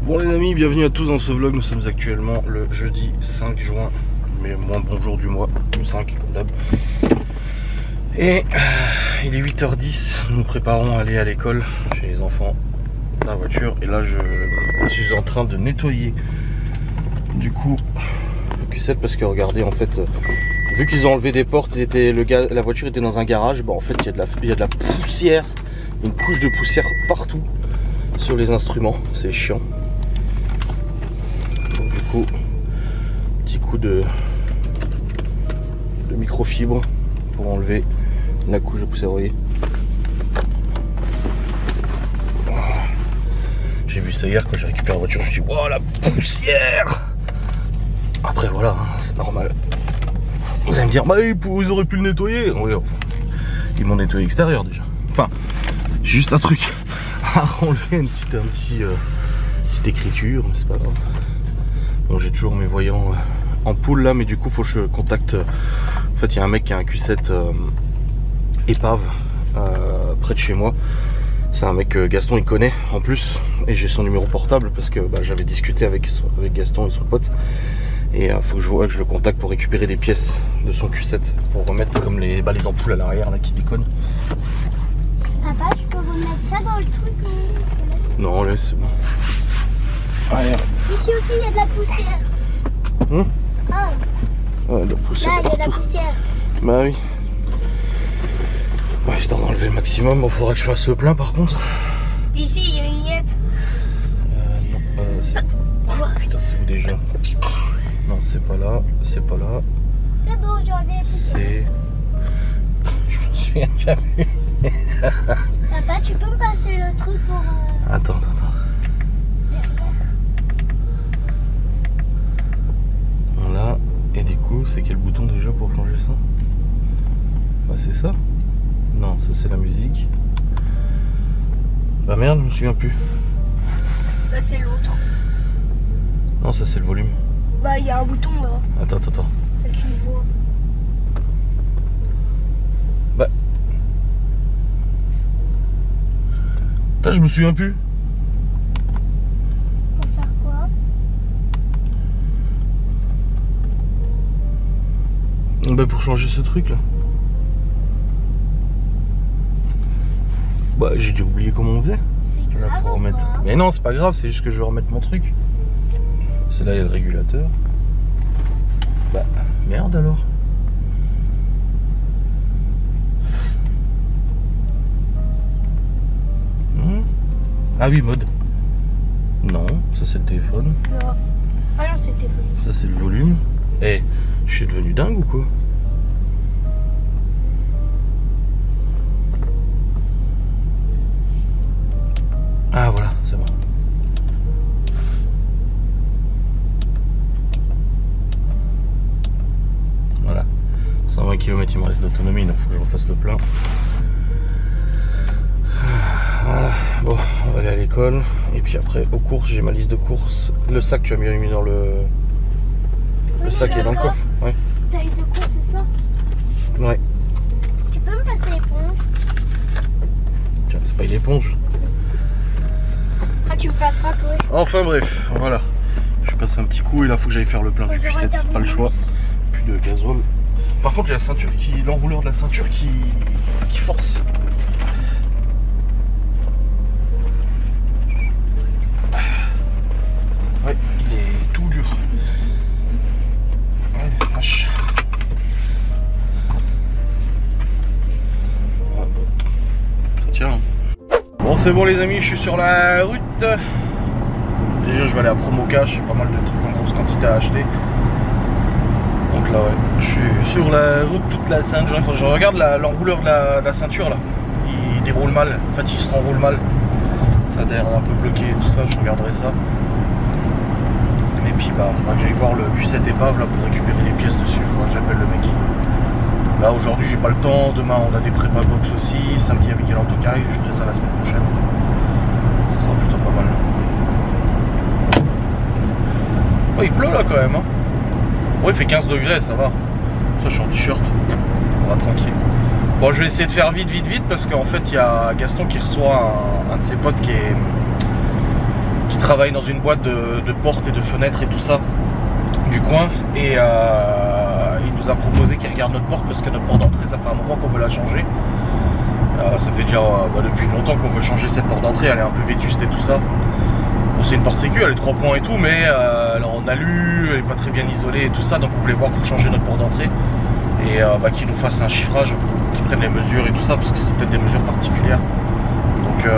Bon les amis, bienvenue à tous dans ce vlog. Nous sommes actuellement le jeudi 5 juin, mais moins bon jour du mois, le 5 comme d'hab. Et il est 8h10, nous nous préparons à aller à l'école chez les enfants, la voiture. Et là je suis en train de nettoyer du coup le Q7 parce que regardez, en fait, vu qu'ils ont enlevé des portes, la voiture était dans un garage. Bon, en fait il y a de la poussière, une couche de poussière partout sur les instruments, c'est chiant. Donc, du coup, petit coup de microfibre pour enlever la couche de poussière. Vous voyez, j'ai vu ça hier quand j'ai récupéré la voiture, je me suis dit wow, la poussière. Après voilà, hein, c'est normal. Vous allez me dire, bah ils auraient pu le nettoyer. Oui, enfin, ils m'ont nettoyé l'extérieur déjà. Enfin, j'ai juste un truc à enlever, une petite écriture, mais c'est pas grave. Bon, j'ai toujours mes voyants en poule là, mais du coup faut que je contacte. En fait, il y a un mec qui a un Q7 épave près de chez moi. C'est un mec que Gaston il connaît en plus, et j'ai son numéro portable parce que j'avais discuté avec Gaston et son pote. Et faut que je le contacte pour récupérer des pièces de son Q7 pour remettre comme les ampoules à l'arrière là qui déconnent. Papa, tu peux remettre ça dans le truc Non, laisse, c'est bon. Allez. Ici aussi, il y a de la poussière. Ah. Ouais, de la poussière. Là, il y a de la poussière. Bah oui. Ouais, histoire d'enlever le maximum. Bon, faudra que je fasse le plein par contre. Ici, il y a une miette. Non, c'est... Putain, c'est où déjà? Non, c'est pas là. C'est pas là. C'est bon, j'ai enlevé la poussière. C'est... Je me souviens jamais. Papa, tu peux me passer le truc pour... Attends. derrière. Voilà. Et du coup, c'est quel bouton déjà pour changer ça? Bah c'est ça. Non, ça c'est la musique. Bah merde, je me souviens plus. Bah, c'est l'autre. Non, ça c'est le volume. Bah, il y a un bouton là. Attends. Avec une voix. Bah. Putain, je me souviens plus. Pour faire quoi? Bah pour changer ce truc là. Bah j'ai déjà oublié comment on faisait. C'est Là, grave pour ou remettre... quoi? Mais non, c'est pas grave, c'est juste que je vais remettre mon truc. C'est là, il y a le régulateur. Bah merde alors. Ah oui, mode. Non, ça c'est le téléphone. Non. Ah non, c'est le téléphone. Ça c'est le volume. Eh, je suis devenu dingue ou quoi? Ah voilà, c'est bon. Voilà. 120 km il me reste d'autonomie, donc il faut que je refasse le plein. Voilà, bon, on va aller à l'école. Et puis après, aux courses, j'ai ma liste de courses. Le sac, tu as bien mis dans le... Le sac est dans le coffre. Ouais. Ta liste de courses, c'est ça? Ouais. Tu peux me passer l'éponge? Tiens, c'est pas une éponge. Ah, tu me passeras, toi. Enfin bref, voilà. Je passe un petit coup et là, faut que j'aille faire le plein du Q7. C'est pas le choix. Plus de gazole. Par contre, j'ai la ceinture l'enrouleur de la ceinture qui force. Ouais, il est tout dur. Ouais, vache. Ah, ça tient. Hein. Bon, c'est bon les amis, je suis sur la route. Déjà, je vais aller à Promo Cash, j'ai pas mal de trucs en grosse quantité à acheter. Donc là, ouais, je suis sur la route toute la sainte journée. Enfin, je regarde l'enrouleur de la ceinture là. Il déroule mal, en fait, il se renroule mal. Ça a l'air un peu bloqué et tout ça, je regarderai ça. Et puis bah faudra que j'aille voir le Q7 épave là pour récupérer les pièces dessus, faudra que j'appelle le mec. Là aujourd'hui j'ai pas le temps, demain on a des prépa box aussi, samedi il y a Michelangelo qui arrive, je ferai ça la semaine prochaine. Ça sera plutôt pas mal. Oh, il pleut là quand même hein. Ouais, il fait 15 degrés, ça va. Ça je suis en t-shirt, on va tranquille. Bon, je vais essayer de faire vite parce qu'en fait il y a Gaston qui reçoit un de ses potes qui qui travaille dans une boîte de portes et de fenêtres et tout ça du coin, et il nous a proposé qu'il regarde notre porte parce que notre porte d'entrée, ça fait un moment qu'on veut la changer. Ça fait déjà depuis longtemps qu'on veut changer cette porte d'entrée, elle est un peu vétuste et tout ça. Bon, c'est une porte sécu, elle est 3 points et tout, mais en alu, elle est pas très bien isolée et tout ça, donc on voulait voir pour changer notre porte d'entrée et qu'il nous fasse un chiffrage, qu'il prenne les mesures et tout ça, parce que c'est peut-être des mesures particulières. Donc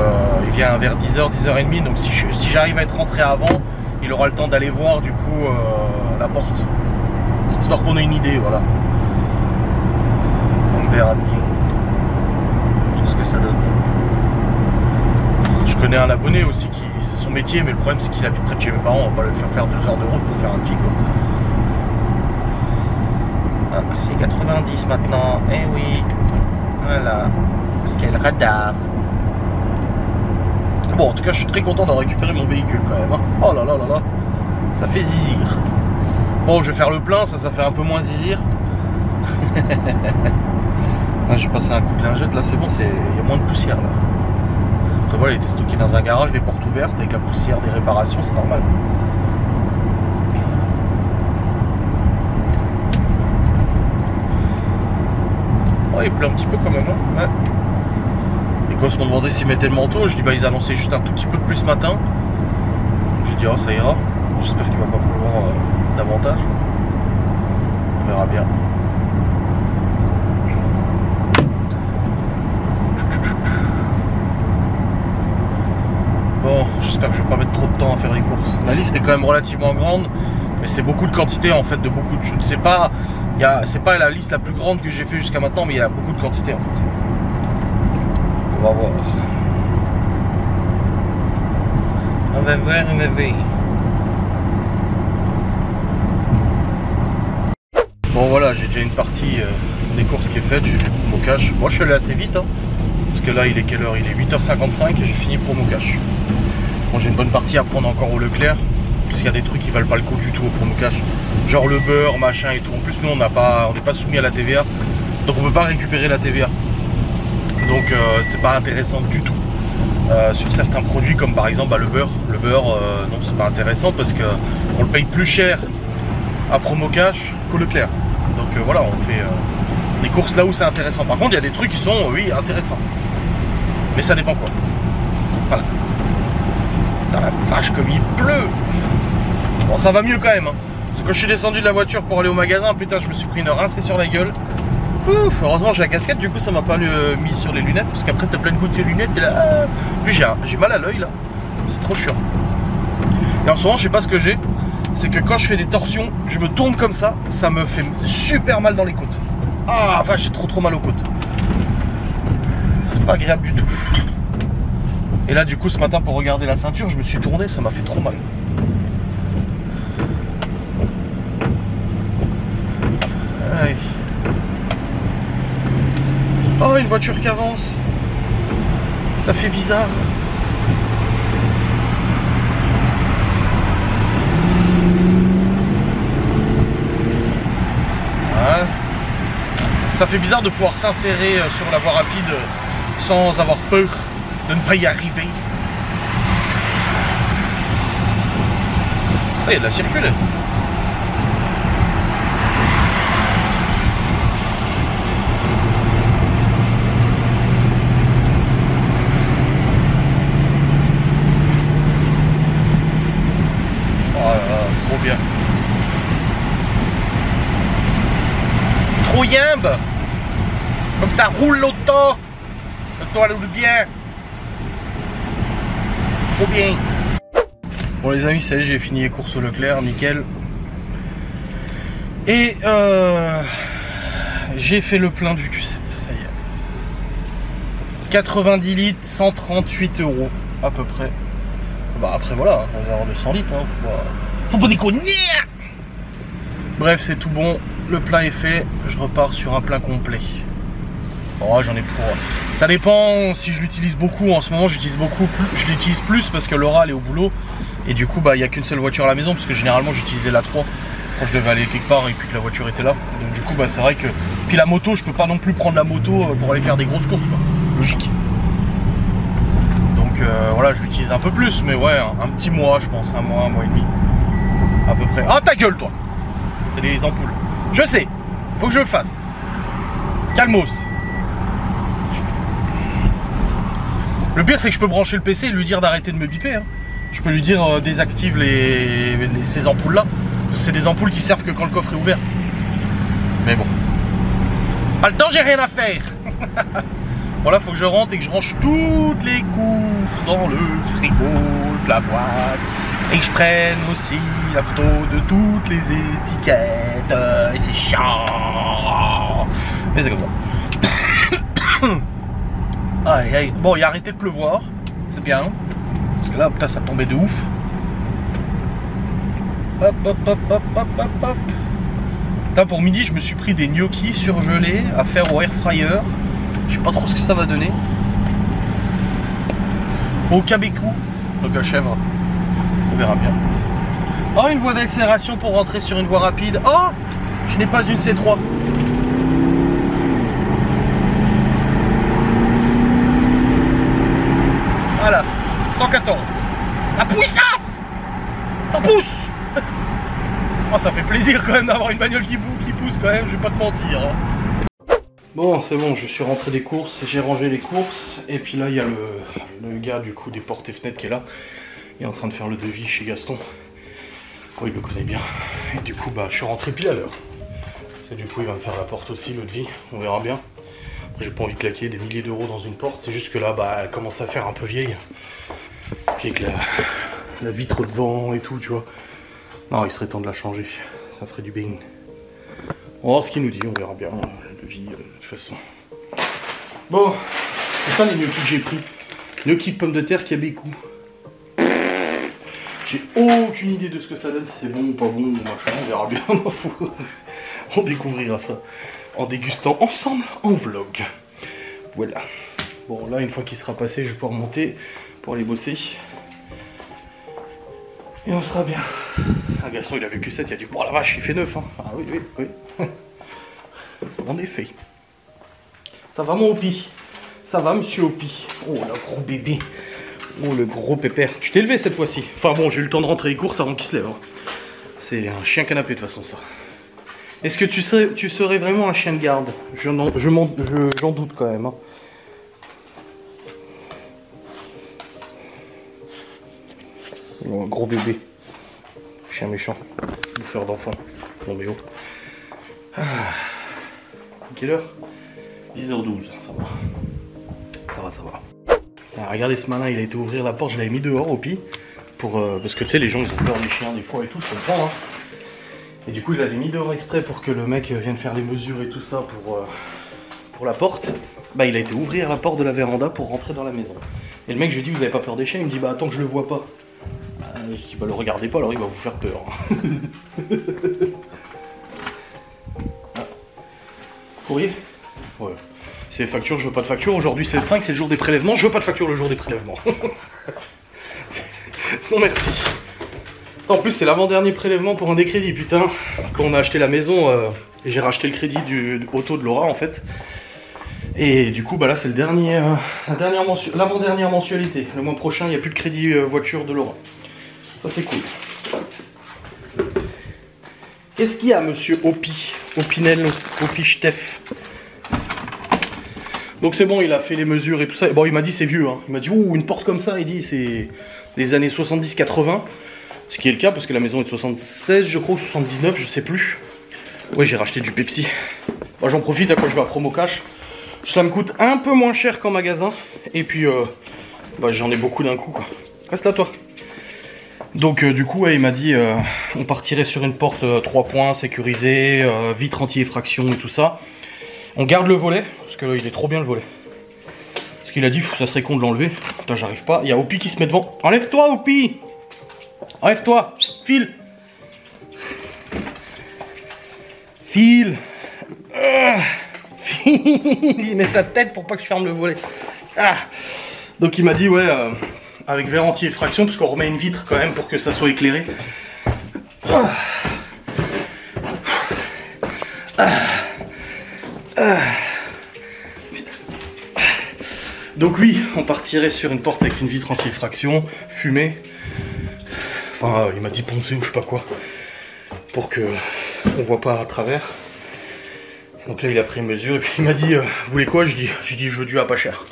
il vient vers 10h, 10h30, donc si j'arrive à être rentré avant, il aura le temps d'aller voir du coup la porte, histoire qu'on ait une idée, voilà. On verra bien ce que ça donne. Je connais un abonné aussi qui c'est son métier, mais le problème c'est qu'il habite près de chez mes parents, on va pas le faire 2 heures de route pour faire un pic. Ah, c'est 90 maintenant, eh oui, voilà, parce qu'il y a le radar. Bon, en tout cas, je suis très content d'avoir récupéré mon véhicule quand même. Hein. Oh là là là là, ça fait zizir. Bon, je vais faire le plein, ça fait un peu moins zizir. Là, j'ai passé un coup de lingette, là c'est bon, il y a moins de poussière là. Après voilà, il était stocké dans un garage, les portes ouvertes, avec la poussière des réparations, c'est normal. Oh, il pleut un petit peu quand même, hein. Ouais. Les gosses m'ont demandé s'ils mettaient le manteau, je dis bah ils annonçaient juste un tout petit peu de plus ce matin. J'ai dit oh ça ira, j'espère qu'il va pas pleuvoir davantage. On verra bien. Bon, j'espère que je vais pas mettre trop de temps à faire les courses. La liste est quand même relativement grande, mais c'est beaucoup de quantité en fait, de beaucoup de choses. C'est pas la liste la plus grande que j'ai fait jusqu'à maintenant, mais il y a beaucoup de quantité en fait. On va voir. On va voir, on va voir. Bon voilà, j'ai déjà une partie des courses qui est faite, j'ai fait promo cash. Moi je suis allé assez vite, hein, parce que là il est quelle heure? Il est 8h55 et j'ai fini promo cash. Bon, j'ai une bonne partie à prendre encore au Leclerc, parce qu'il y a des trucs qui valent pas le coup du tout au promo cash. Genre le beurre, machin et tout. En plus nous on n'est pas soumis à la TVA, donc on peut pas récupérer la TVA. Donc c'est pas intéressant du tout. Sur certains produits comme par exemple le beurre. Le beurre, non c'est pas intéressant parce que on le paye plus cher à promo cash qu'au Leclerc. Donc voilà, on fait des courses là où c'est intéressant. Par contre il y a des trucs qui sont oui intéressants. Mais ça dépend quoi. Voilà. Dans la vache comme il pleut. Bon ça va mieux quand même hein. Parce que quand je suis descendu de la voiture pour aller au magasin, putain je me suis pris une rincée sur la gueule. Ouf, heureusement j'ai la casquette, du coup ça m'a pas mis sur les lunettes, parce qu'après t'as plein de gouttes de lunettes et là. Puis j'ai mal à l'œil là, c'est trop chiant. Et en ce moment je sais pas ce que j'ai, c'est que quand je fais des torsions, je me tourne comme ça me fait super mal dans les côtes. Ah enfin j'ai trop mal aux côtes. C'est pas agréable du tout. Et là du coup ce matin pour regarder la ceinture, je me suis tourné, ça m'a fait trop mal. Aïe. Oh, une voiture qui avance. Ça fait bizarre. Voilà. Ça fait bizarre de pouvoir s'insérer sur la voie rapide sans avoir peur de ne pas y arriver. Ah, il y a de la circule. Trop bien. Trop yimbe. Comme ça roule l'auto. L'auto elle roule bien. Trop bien. Bon les amis, ça y est, j'ai fini les courses au Leclerc, nickel. Et j'ai fait le plein du Q7, ça y est. 90 litres, 138 € à peu près. Bah après voilà, on va avoir 200 litres, hein, faut pas déconner. Bref, c'est tout bon, le plein est fait, je repars sur un plein complet. Oh, j'en ai pour... Ça dépend si je l'utilise beaucoup, en ce moment je l'utilise plus parce que Laura elle est au boulot. Et du coup, bah il n'y a qu'une seule voiture à la maison, parce que généralement j'utilisais la 3 quand je devais aller quelque part et puis que la voiture était là. Donc du coup, bah c'est vrai que... Puis la moto, je peux pas non plus prendre la moto pour aller faire des grosses courses, quoi. Logique. Donc voilà, je l'utilise un peu plus, mais ouais, un petit mois, je pense, un mois et demi, à peu près. Ah, ta gueule, toi! C'est les ampoules. Je sais, faut que je le fasse. Calmos. Le pire, c'est que je peux brancher le PC et lui dire d'arrêter de me biper. Hein. Je peux lui dire désactive ces ampoules-là. C'est des ampoules qui servent que quand le coffre est ouvert. Mais bon. Pas le temps, j'ai rien à faire. Bon là, faut que je rentre et que je range toutes les courses dans le frigo de la boîte. Et que je prenne aussi la photo de toutes les étiquettes. Et c'est chiant. Mais c'est comme ça. Aïe, aïe. Bon, il a arrêté de pleuvoir. C'est bien. Parce que là, putain, ça tombait de ouf. Hop, hop, hop, hop, hop, hop, hop. Putain, pour midi, je me suis pris des gnocchis surgelés à faire au air fryer. Je sais pas trop ce que ça va donner. Au cabécou, donc à chèvre. On verra bien. Oh, une voie d'accélération pour rentrer sur une voie rapide. Oh, je n'ai pas une C3. Voilà, 114. La puissance! Ça pousse! Oh, ça fait plaisir quand même d'avoir une bagnole qui pousse quand même, je vais pas te mentir. Hein. Bon, c'est bon, je suis rentré des courses, j'ai rangé les courses, et puis là, il y a le gars du coup des portes et fenêtres qui est là. Il est en train de faire le devis chez Gaston. Oh, il le connaît bien. Et du coup, bah, je suis rentré pile à l'heure. Parce que du coup, il va me faire la porte aussi, le devis, on verra bien. Après, j'ai pas envie de claquer des milliers d'euros dans une porte, c'est juste que là, bah, elle commence à faire un peu vieille. Puis avec la vitre devant et tout, tu vois. Non, il serait temps de la changer, ça ferait du bien. On va voir ce qu'il nous dit, on verra bien le devis de toute façon. Bon, c'est ça les gnocchis que j'ai pris. Gnocchis de pommes de terre Cabécou. J'ai aucune idée de ce que ça donne, si c'est bon ou pas bon, machin, on verra bien. On découvrira ça en dégustant ensemble en vlog. Voilà. Bon, là, une fois qu'il sera passé, je vais pouvoir monter pour aller bosser. Et on sera bien. Ah, Gaston, il a vu Q7, il a dit, bon la vache, il fait neuf. Hein. Ah oui, oui, oui. En effet. Ça va mon Opi? Ça va monsieur Opi? Oh, le gros bébé. Oh, le gros pépère. Tu t'es levé cette fois-ci? Enfin bon, j'ai eu le temps de rentrer les courses avant qu'il se lève. Hein. C'est un chien canapé de toute façon, ça. Est-ce que tu serais vraiment un chien de garde? J'en doute quand même. Hein. Oh, un gros bébé. Chien méchant. Bouffeur d'enfants. Non mais oh. Ah. Quelle heure? 10h12. Ça va. Ça va, ça va. Ah, regardez ce malin, il a été ouvrir la porte. Je l'avais mis dehors au pire. Parce que tu sais, les gens ils ont peur des chiens des fois et tout, je comprends. Hein. Et du coup, je l'avais mis dehors exprès pour que le mec vienne faire les mesures et tout ça pour la porte. Bah, il a été ouvrir la porte de la véranda pour rentrer dans la maison. Et le mec, je lui ai dit, vous avez pas peur des chiens? Il me dit, bah attends que je le vois pas. Je dis, bah le regardez pas, alors il va vous faire peur. Ah. Courrier? Ouais. C'est facture, je veux pas de facture. Aujourd'hui c'est le 5, c'est le jour des prélèvements. Je veux pas de facture le jour des prélèvements. Non merci. En plus c'est l'avant-dernier prélèvement pour un des crédits, putain. Quand on a acheté la maison, et j'ai racheté le crédit du auto de Laura en fait. Et du coup bah là c'est le dernier, l'avant-dernière mensualité. Le mois prochain il n'y a plus de crédit voiture de Laura. Ça c'est cool. Qu'est-ce qu'il y a monsieur Opi? Opinel, Opi Steph. Donc c'est bon, il a fait les mesures et tout ça. Bon, il m'a dit c'est vieux, hein. Il m'a dit, ouh, une porte comme ça, il dit c'est des années 70-80. Ce qui est le cas, parce que la maison est de 76, je crois, ou 79, je sais plus. Ouais, j'ai racheté du Pepsi. Bon, j'en profite à quoi je vais à Promo Cash. Ça me coûte un peu moins cher qu'en magasin. Et puis, bah, j'en ai beaucoup d'un coup, quoi. Reste là, toi. Donc, du coup, ouais, il m'a dit, on partirait sur une porte 3 points, sécurisée, vitre anti-effraction et tout ça. On garde le volet, parce que là, il est trop bien le volet. Parce qu'il a dit, ça serait con de l'enlever. Putain, j'arrive pas. Il y a Opi qui se met devant. Enlève-toi, Opi! Enlève-toi! File! File! Il met sa tête pour pas que je ferme le volet. Ah. Donc il m'a dit, ouais, avec verre anti-effraction, parce qu'on remet une vitre quand même pour que ça soit éclairé. Ah. Ah. Donc oui, on partirait sur une porte avec une vitre anti-effraction, fumée. Enfin, il m'a dit poncer ou je sais pas quoi. Pour que on voit pas à travers. Donc là, il a pris une mesure et puis il m'a dit vous voulez quoi? Je dis je veux du à pas cher.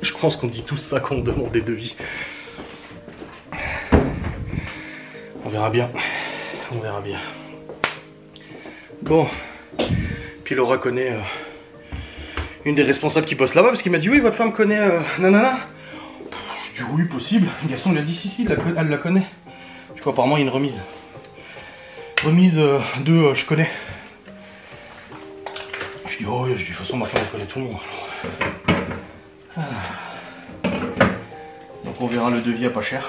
Je pense qu'on dit tous ça quand on demande des devis. On verra bien. On verra bien. Bon. Puis Laura connaît une des responsables qui bosse là-bas parce qu'il m'a dit oui, votre femme connaît nanana. Je dis oui, possible. Le garçon lui a dit si, elle la connaît. Je crois apparemment il y a une remise. Remise de je connais. Je dis oh, je dis de toute façon ma femme elle connaît tout le monde. Donc on verra le devis à pas cher.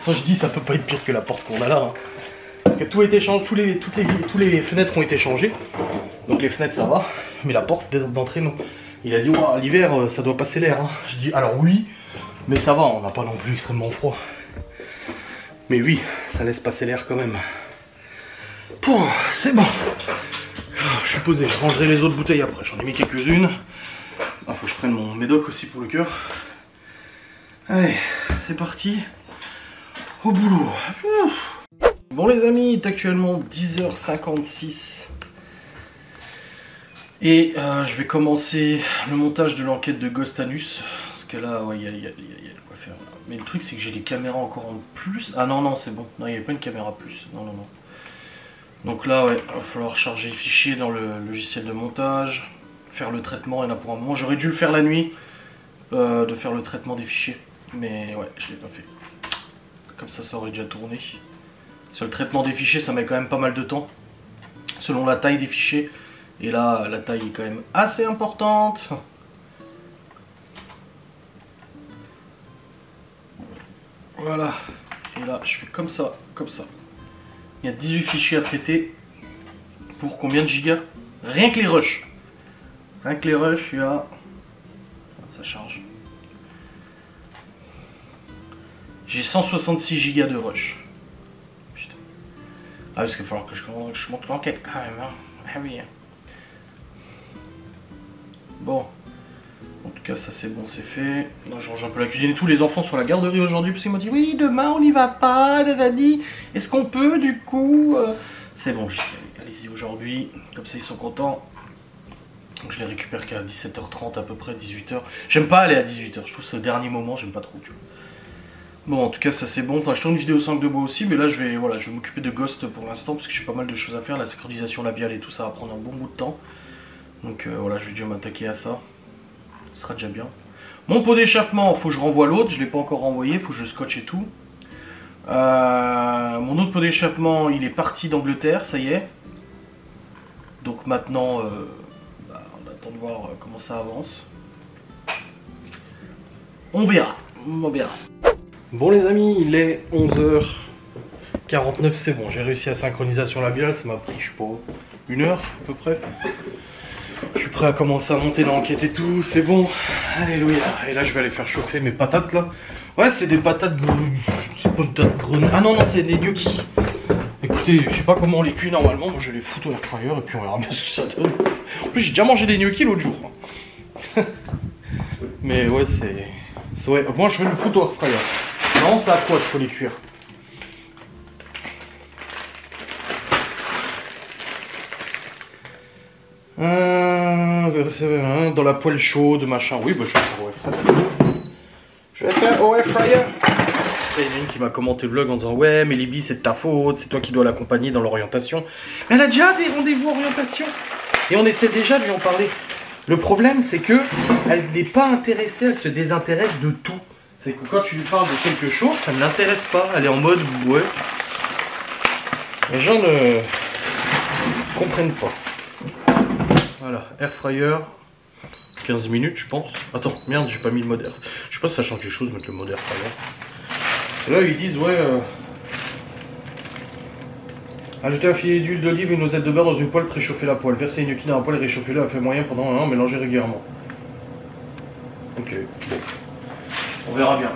Ça je dis ça peut pas être pire que la porte qu'on a là. Hein. Parce que tout a été changé, tous les fenêtres ont été changées. Donc les fenêtres ça va, mais la porte d'entrée non. Il a dit wow, l'hiver ça doit passer l'air. Hein. Je dis alors oui, mais ça va, on n'a pas non plus extrêmement froid. Mais oui, ça laisse passer l'air quand même. Bon, c'est bon. Je suis posé, je rangerai les autres bouteilles après. J'en ai mis quelques-unes. Il faut que je prenne mon médoc aussi pour le cœur. Allez, c'est parti. Au boulot. Bon les amis, il est actuellement 10h56. Et je vais commencer le montage de l'enquête de Ghost Anus. Parce que là, ouais, il y a de quoi faire. Mais le truc, c'est que j'ai des caméras encore en plus. Ah non, non, c'est bon. Non, il n'y a pas une caméra plus. Non, non, non. Donc là, ouais, il va falloir charger les fichiers dans le logiciel de montage. Faire le traitement, il y en a pour un moment. J'aurais dû le faire la nuit. De faire le traitement des fichiers. Mais ouais, je ne l'ai pas fait. Comme ça aurait déjà tourné. Sur le traitement des fichiers, ça met quand même pas mal de temps. Selon la taille des fichiers. Et là, la taille est quand même assez importante. Voilà. Et là, je fais comme ça, comme ça. Il y a 18 fichiers à traiter. Pour combien de gigas? Rien que les rushs. Rien que les rushs, il y a... Ça charge. J'ai 166 gigas de rush. Putain. Ah, parce qu'il va falloir que je monte l'enquête quand même. Hein. Ah oui. Bon. En tout cas, ça c'est bon, c'est fait. Là, je range un peu la cuisine et tout. Les enfants sont à la garderie aujourd'hui parce qu'ils m'ont dit oui, demain on n'y va pas, dadadi. Est-ce qu'on peut du coup C'est bon, allez-y aujourd'hui. Comme ça, ils sont contents. Donc, je les récupère qu'à 17h30 à peu près, 18h. J'aime pas aller à 18h. Je trouve ce dernier moment, j'aime pas trop. Tu vois. Bon, en tout cas, ça c'est bon. Enfin, je tourne une vidéo 5 de bois aussi, mais là, je vais m'occuper de Ghost pour l'instant parce que j'ai pas mal de choses à faire. La synchronisation labiale et tout, ça va prendre un bon bout de temps. Donc voilà, je vais déjà m'attaquer à ça. Ce sera déjà bien. Mon pot d'échappement, il faut que je renvoie l'autre. Je ne l'ai pas encore renvoyé, il faut que je scotche et tout. Mon autre pot d'échappement, il est parti d'Angleterre, ça y est. Donc maintenant, on attend de voir comment ça avance. On verra. On verra. Bon les amis, il est 11h49, c'est bon. J'ai réussi à synchronisation labiale, ça m'a pris, je sais pas, 1 heure à peu près. Je suis prêt à commencer à monter l'enquête et tout, c'est bon. Alléluia. Et là, je vais aller faire chauffer mes patates là. Ouais, c'est des patates grenades. Ah non, non, c'est des gnocchis. Écoutez, je sais pas comment on les cuit normalement. Moi, je les fous au air fryer et puis on verra bien ce que ça donne. En plus, j'ai déjà mangé des gnocchis l'autre jour. Mais ouais, c'est. Ouais, moi, je vais le foutre au air fryer. Non, c'est à quoi qu'il faut les cuire. Dans la poêle chaude, machin. Oui, bah je vais faire au air fryer. Je vais faire au air fryer. Il y en a une qui m'a commenté le vlog en disant ouais, mais Libby, c'est de ta faute, c'est toi qui dois l'accompagner dans l'orientation. Mais elle a déjà des rendez-vous orientation. Et on essaie déjà de lui en parler. Le problème, c'est que elle n'est pas intéressée, elle se désintéresse de tout. C'est que quand tu lui parles de quelque chose, ça ne l'intéresse pas. Elle est en mode ouais. Les gens ne comprennent pas. Voilà, air fryer, 15 minutes je pense. Attends, merde, j'ai pas mis le mode air. Je sais pas si ça change quelque chose de mettre le mode air fryer. Et là ils disent ouais, ajoutez un filet d'huile d'olive et une noisette de beurre dans une poêle, préchauffez la poêle. Versez une gnocchi dans la poêle et réchauffez-le à feu moyen pendant 1 an, mélangez régulièrement. Ok, bon. On verra bien.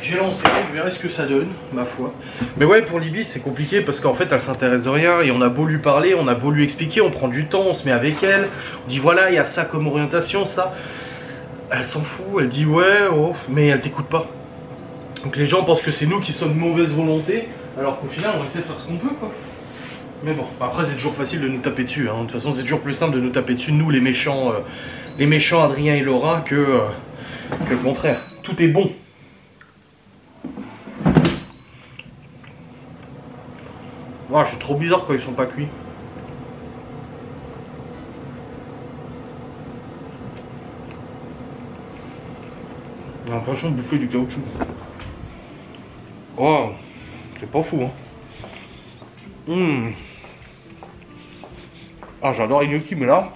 J'ai lancé, je verrai ce que ça donne, ma foi. Mais ouais, pour Libye, c'est compliqué parce qu'en fait, elle s'intéresse de rien et on a beau lui parler, on a beau lui expliquer, on prend du temps, on se met avec elle, on dit voilà, il y a ça comme orientation, ça. Elle s'en fout, elle dit ouais, oh, mais elle t'écoute pas. Donc les gens pensent que c'est nous qui sommes de mauvaise volonté, alors qu'au final, on essaie de faire ce qu'on peut, quoi. Mais bon, après, c'est toujours facile de nous taper dessus, hein. De toute façon, c'est toujours plus simple de nous taper dessus, nous, les méchants Adrien et Laura, que le contraire. Tout est bon. Ah, c'est trop bizarre quand ils sont pas cuits. J'ai l'impression de bouffer du caoutchouc. Oh, c'est pas fou, hein. Ah, j'adore les gnocchis, mais là,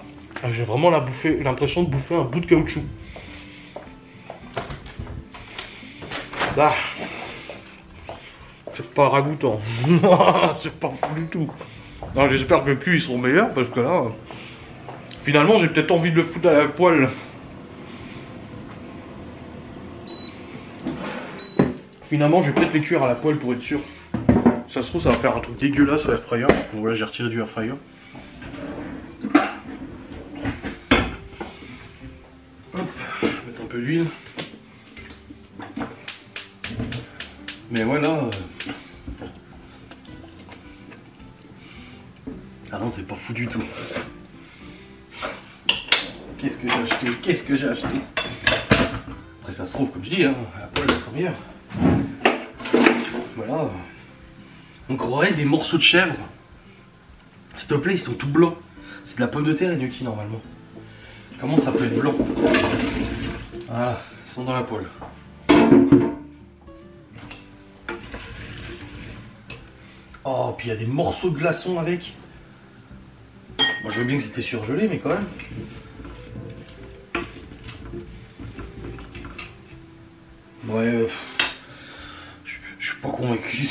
j'ai vraiment l'impression de bouffer un bout de caoutchouc. Ah, c'est pas ragoûtant. C'est pas fou du tout. J'espère que le cul ils seront meilleurs parce que là, finalement, j'ai peut-être envie de le foutre à la poêle. Finalement, je vais peut-être les cuire à la poêle pour être sûr. Ça se trouve, ça va faire un truc dégueulasse à l'air fryer. Donc voilà, j'ai retiré du air fryer. Hop, mettre un peu d'huile. Mais voilà. Ah non, c'est pas fou du tout. Qu'est-ce que j'ai acheté? Qu'est-ce que j'ai acheté? Après, ça se trouve, comme je dis, hein, à la poêle, ça sera meilleur. Voilà. On croirait des morceaux de chèvre. S'il te plaît, ils sont tout blancs. C'est de la pomme de terre et gnocchi normalement. Comment ça peut être blanc? Voilà, ils sont dans la poêle. Oh, puis il y a des morceaux de glaçons avec. Moi je veux bien que c'était surgelé, mais quand même. Ouais, je suis pas convaincu.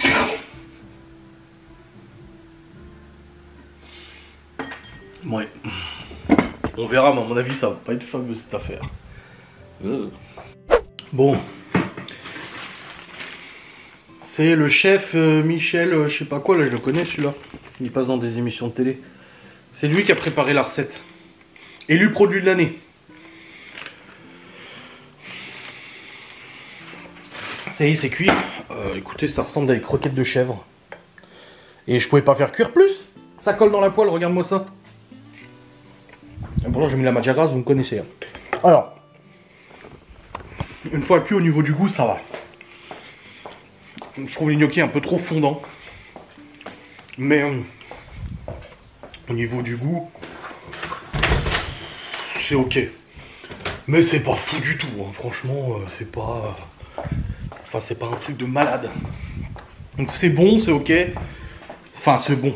Ouais. On verra, mais à mon avis, ça va pas être fameux cette affaire. Bon. C'est le chef Michel, je sais pas quoi, là je le connais celui-là. Il passe dans des émissions de télé. C'est lui qui a préparé la recette. Élu produit de l'année. Ça y est, c'est cuit. Écoutez, ça ressemble à des croquettes de chèvre. Et je pouvais pas faire cuire plus. Ça colle dans la poêle, regarde-moi ça. Et pourtant j'ai mis la matière grasse, vous me connaissez. Hein. Alors, une fois cuit au niveau du goût, ça va. Je trouve les gnocchis un peu trop fondants. Mais au niveau du goût, c'est ok. Mais c'est pas fou du tout. Hein. Franchement, c'est pas... Enfin, c'est pas un truc de malade. Donc c'est bon, c'est ok. Enfin, c'est bon.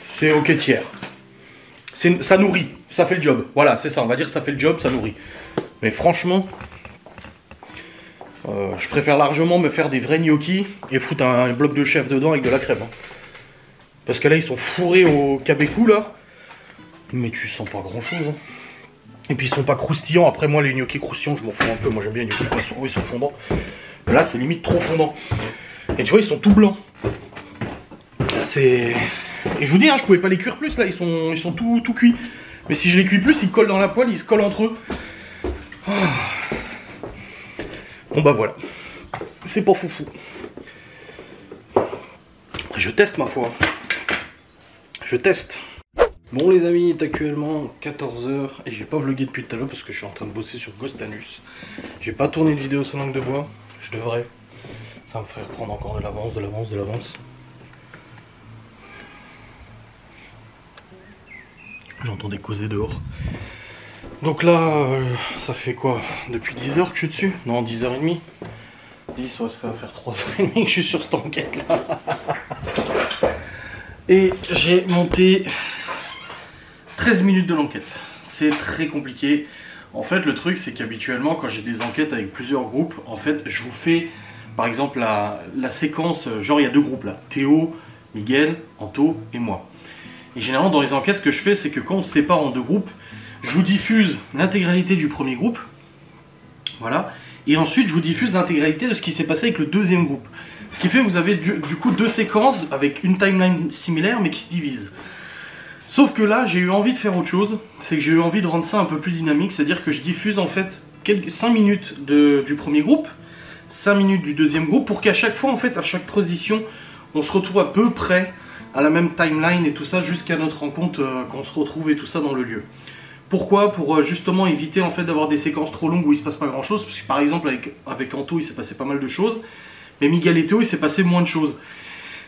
C'est ok tiers. Ça nourrit, ça fait le job. Voilà, c'est ça, on va dire que ça fait le job, ça nourrit. Mais franchement... je préfère largement me faire des vrais gnocchis et foutre un bloc de chèvre dedans avec de la crème. Hein. Parce que là, ils sont fourrés au cabécou, là. Mais tu sens pas grand-chose. Hein. Et puis, ils sont pas croustillants. Après, moi, les gnocchis croustillants, je m'en fous un peu. Moi, j'aime bien les gnocchis quand ils sont fondants. Mais là, c'est limite trop fondant. Et tu vois, ils sont tout blancs. C'est... Et je vous dis, hein, je pouvais pas les cuire plus, là. Ils sont tout cuits. Mais si je les cuis plus, ils collent dans la poêle, ils se collent entre eux. Oh. Bon bah voilà, c'est pas foufou. Après je teste ma foi. Je teste. Bon les amis, il est actuellement 14 h et j'ai pas vlogué depuis tout à l'heure parce que je suis en train de bosser sur Ghost Anus. J'ai pas tourné de vidéo sur langue de bois, je devrais. Ça me ferait prendre encore de l'avance. J'entendais causer dehors. Donc là, ça fait quoi? Depuis 10 h que je suis dessus? Non, 10 h 30. 10, ça va faire 3 h 30 que je suis sur cette enquête là. Et j'ai monté 13 minutes de l'enquête. C'est très compliqué. En fait, le truc, c'est qu'habituellement, quand j'ai des enquêtes avec plusieurs groupes, en fait, je vous fais, par exemple, la séquence, genre il y a deux groupes là. Théo, Miguel, Anto et moi. Et généralement, dans les enquêtes, ce que je fais, c'est que quand on se sépare en deux groupes, je vous diffuse l'intégralité du premier groupe, voilà, Et ensuite, je vous diffuse l'intégralité de ce qui s'est passé avec le deuxième groupe. Ce qui fait que vous avez du coup 2 séquences avec une timeline similaire mais qui se divisent. Sauf que là, j'ai eu envie de faire autre chose. C'est que j'ai eu envie de rendre ça un peu plus dynamique. C'est-à-dire que je diffuse en fait 5 minutes du premier groupe, 5 minutes du deuxième groupe, pour qu'à chaque fois, en fait, à chaque transition, on se retrouve à peu près à la même timeline et tout ça, jusqu'à notre rencontre, qu'on se retrouve et tout ça dans le lieu. Pourquoi? Pour justement éviter en fait d'avoir des séquences trop longues où il se passe pas grand chose, parce que par exemple avec Anto il s'est passé pas mal de choses, mais Miguel et Théo il s'est passé moins de choses.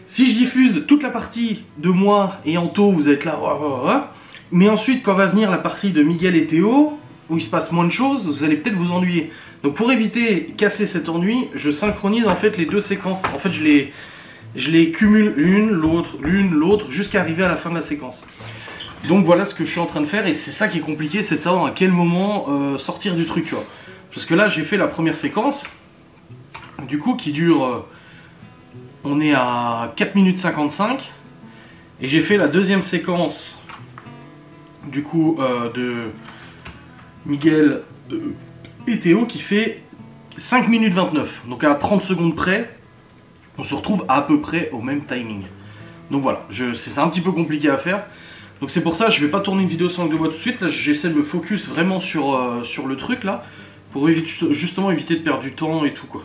Si je diffuse toute la partie de moi et Anto, vous êtes là, mais ensuite quand va venir la partie de Miguel et Théo, où il se passe moins de choses, vous allez peut-être vous ennuyer. Donc pour éviter casser cet ennui, je synchronise en fait les 2 séquences. En fait je les cumule l'une, l'autre, jusqu'à arriver à la fin de la séquence. Donc voilà ce que je suis en train de faire, et c'est ça qui est compliqué, c'est de savoir à quel moment sortir du truc, tu vois. Parce que là j'ai fait la première séquence, du coup qui dure, on est à 4 minutes 55, et j'ai fait la deuxième séquence, du coup de Miguel et Théo qui fait 5 minutes 29, donc à 30 secondes près, on se retrouve à peu près au même timing. Donc voilà, c'est un petit peu compliqué à faire. Donc c'est pour ça que je vais pas tourner une vidéo sans langue de bois tout de suite. Là j'essaie de me focus vraiment sur le truc là, pour justement éviter de perdre du temps et tout quoi.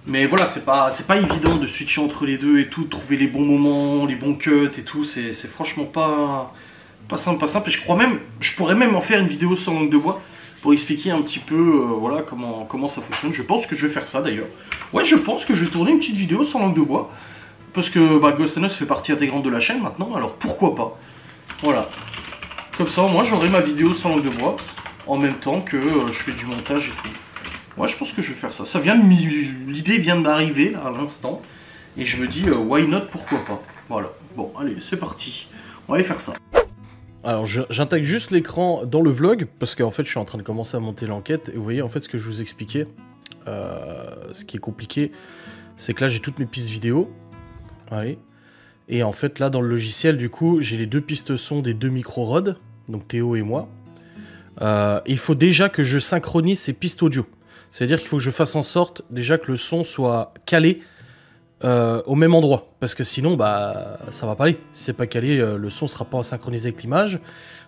Mais voilà, c'est pas évident de switcher entre les deux et tout, de trouver les bons moments, les bons cuts et tout. C'est franchement pas simple, et je crois même, je pourrais même en faire une vidéo sans langue de bois pour expliquer un petit peu voilà comment ça fonctionne. Je pense que je vais faire ça d'ailleurs. Ouais, je pense que je vais tourner une petite vidéo sans langue de bois. Parce que Ghost and Us fait partie intégrante de la chaîne maintenant, alors pourquoi pas. Voilà. Comme ça, moi j'aurai ma vidéo sans langue de bois, en même temps que je fais du montage et tout. Ouais, je pense que je vais faire ça. L'idée vient d'arriver à l'instant, et je me dis, why not, pourquoi pas. Voilà. Bon, allez, c'est parti. On va aller faire ça. Alors, j'intègre juste l'écran dans le vlog, parce qu'en fait, je suis en train de commencer à monter l'enquête, et vous voyez, en fait, ce que je vous expliquais, ce qui est compliqué, c'est que là, j'ai toutes mes pistes vidéo. Allez. Et en fait là dans le logiciel du coup j'ai les 2 pistes son des 2 micro-rods, donc Théo et moi. Il faut déjà que je synchronise ces pistes audio. C'est-à-dire qu'il faut que je fasse en sorte déjà que le son soit calé au même endroit. Parce que sinon bah ça va pas aller. Si c'est pas calé, le son sera pas synchronisé avec l'image.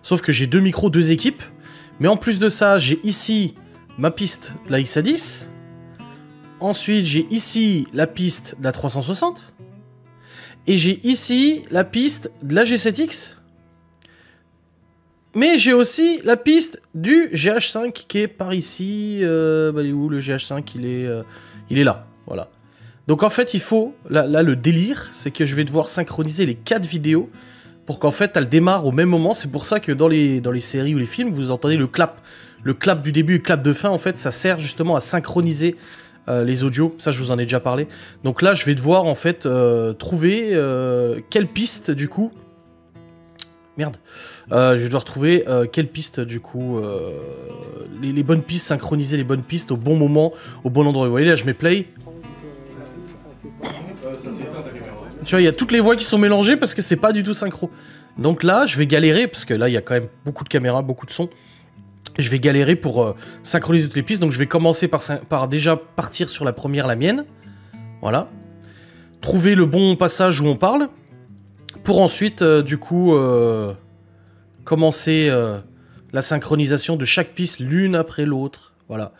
Sauf que j'ai 2 micros, 2 équipes. Mais en plus de ça, j'ai ici ma piste de la XA10. Ensuite j'ai ici la piste de la 360. Et j'ai ici la piste de la G7X. Mais j'ai aussi la piste du GH5 qui est par ici. Bah, il est où le GH5? Il est là. Voilà. Donc en fait, il faut... Là le délire, c'est que je vais devoir synchroniser les 4 vidéos pour qu'en fait, elles démarrent au même moment. C'est pour ça que dans les séries ou les films, vous entendez le clap. Le clap du début et le clap de fin, en fait, ça sert justement à synchroniser les audios, ça je vous en ai déjà parlé. Donc là je vais devoir en fait trouver quelle piste du coup. Merde. Je vais devoir trouver quelle piste du coup. Les bonnes pistes, synchroniser les bonnes pistes au bon moment, au bon endroit. Vous voyez là je mets play. Tu vois il y a toutes les voix qui sont mélangées parce que c'est pas du tout synchro. Donc là je vais galérer parce que là il y a quand même beaucoup de caméras, beaucoup de sons. Je vais galérer pour synchroniser toutes les pistes, donc je vais commencer par déjà partir sur la première, la mienne. Voilà. Trouver le bon passage où on parle. Pour ensuite, du coup, commencer la synchronisation de chaque piste l'une après l'autre. Voilà.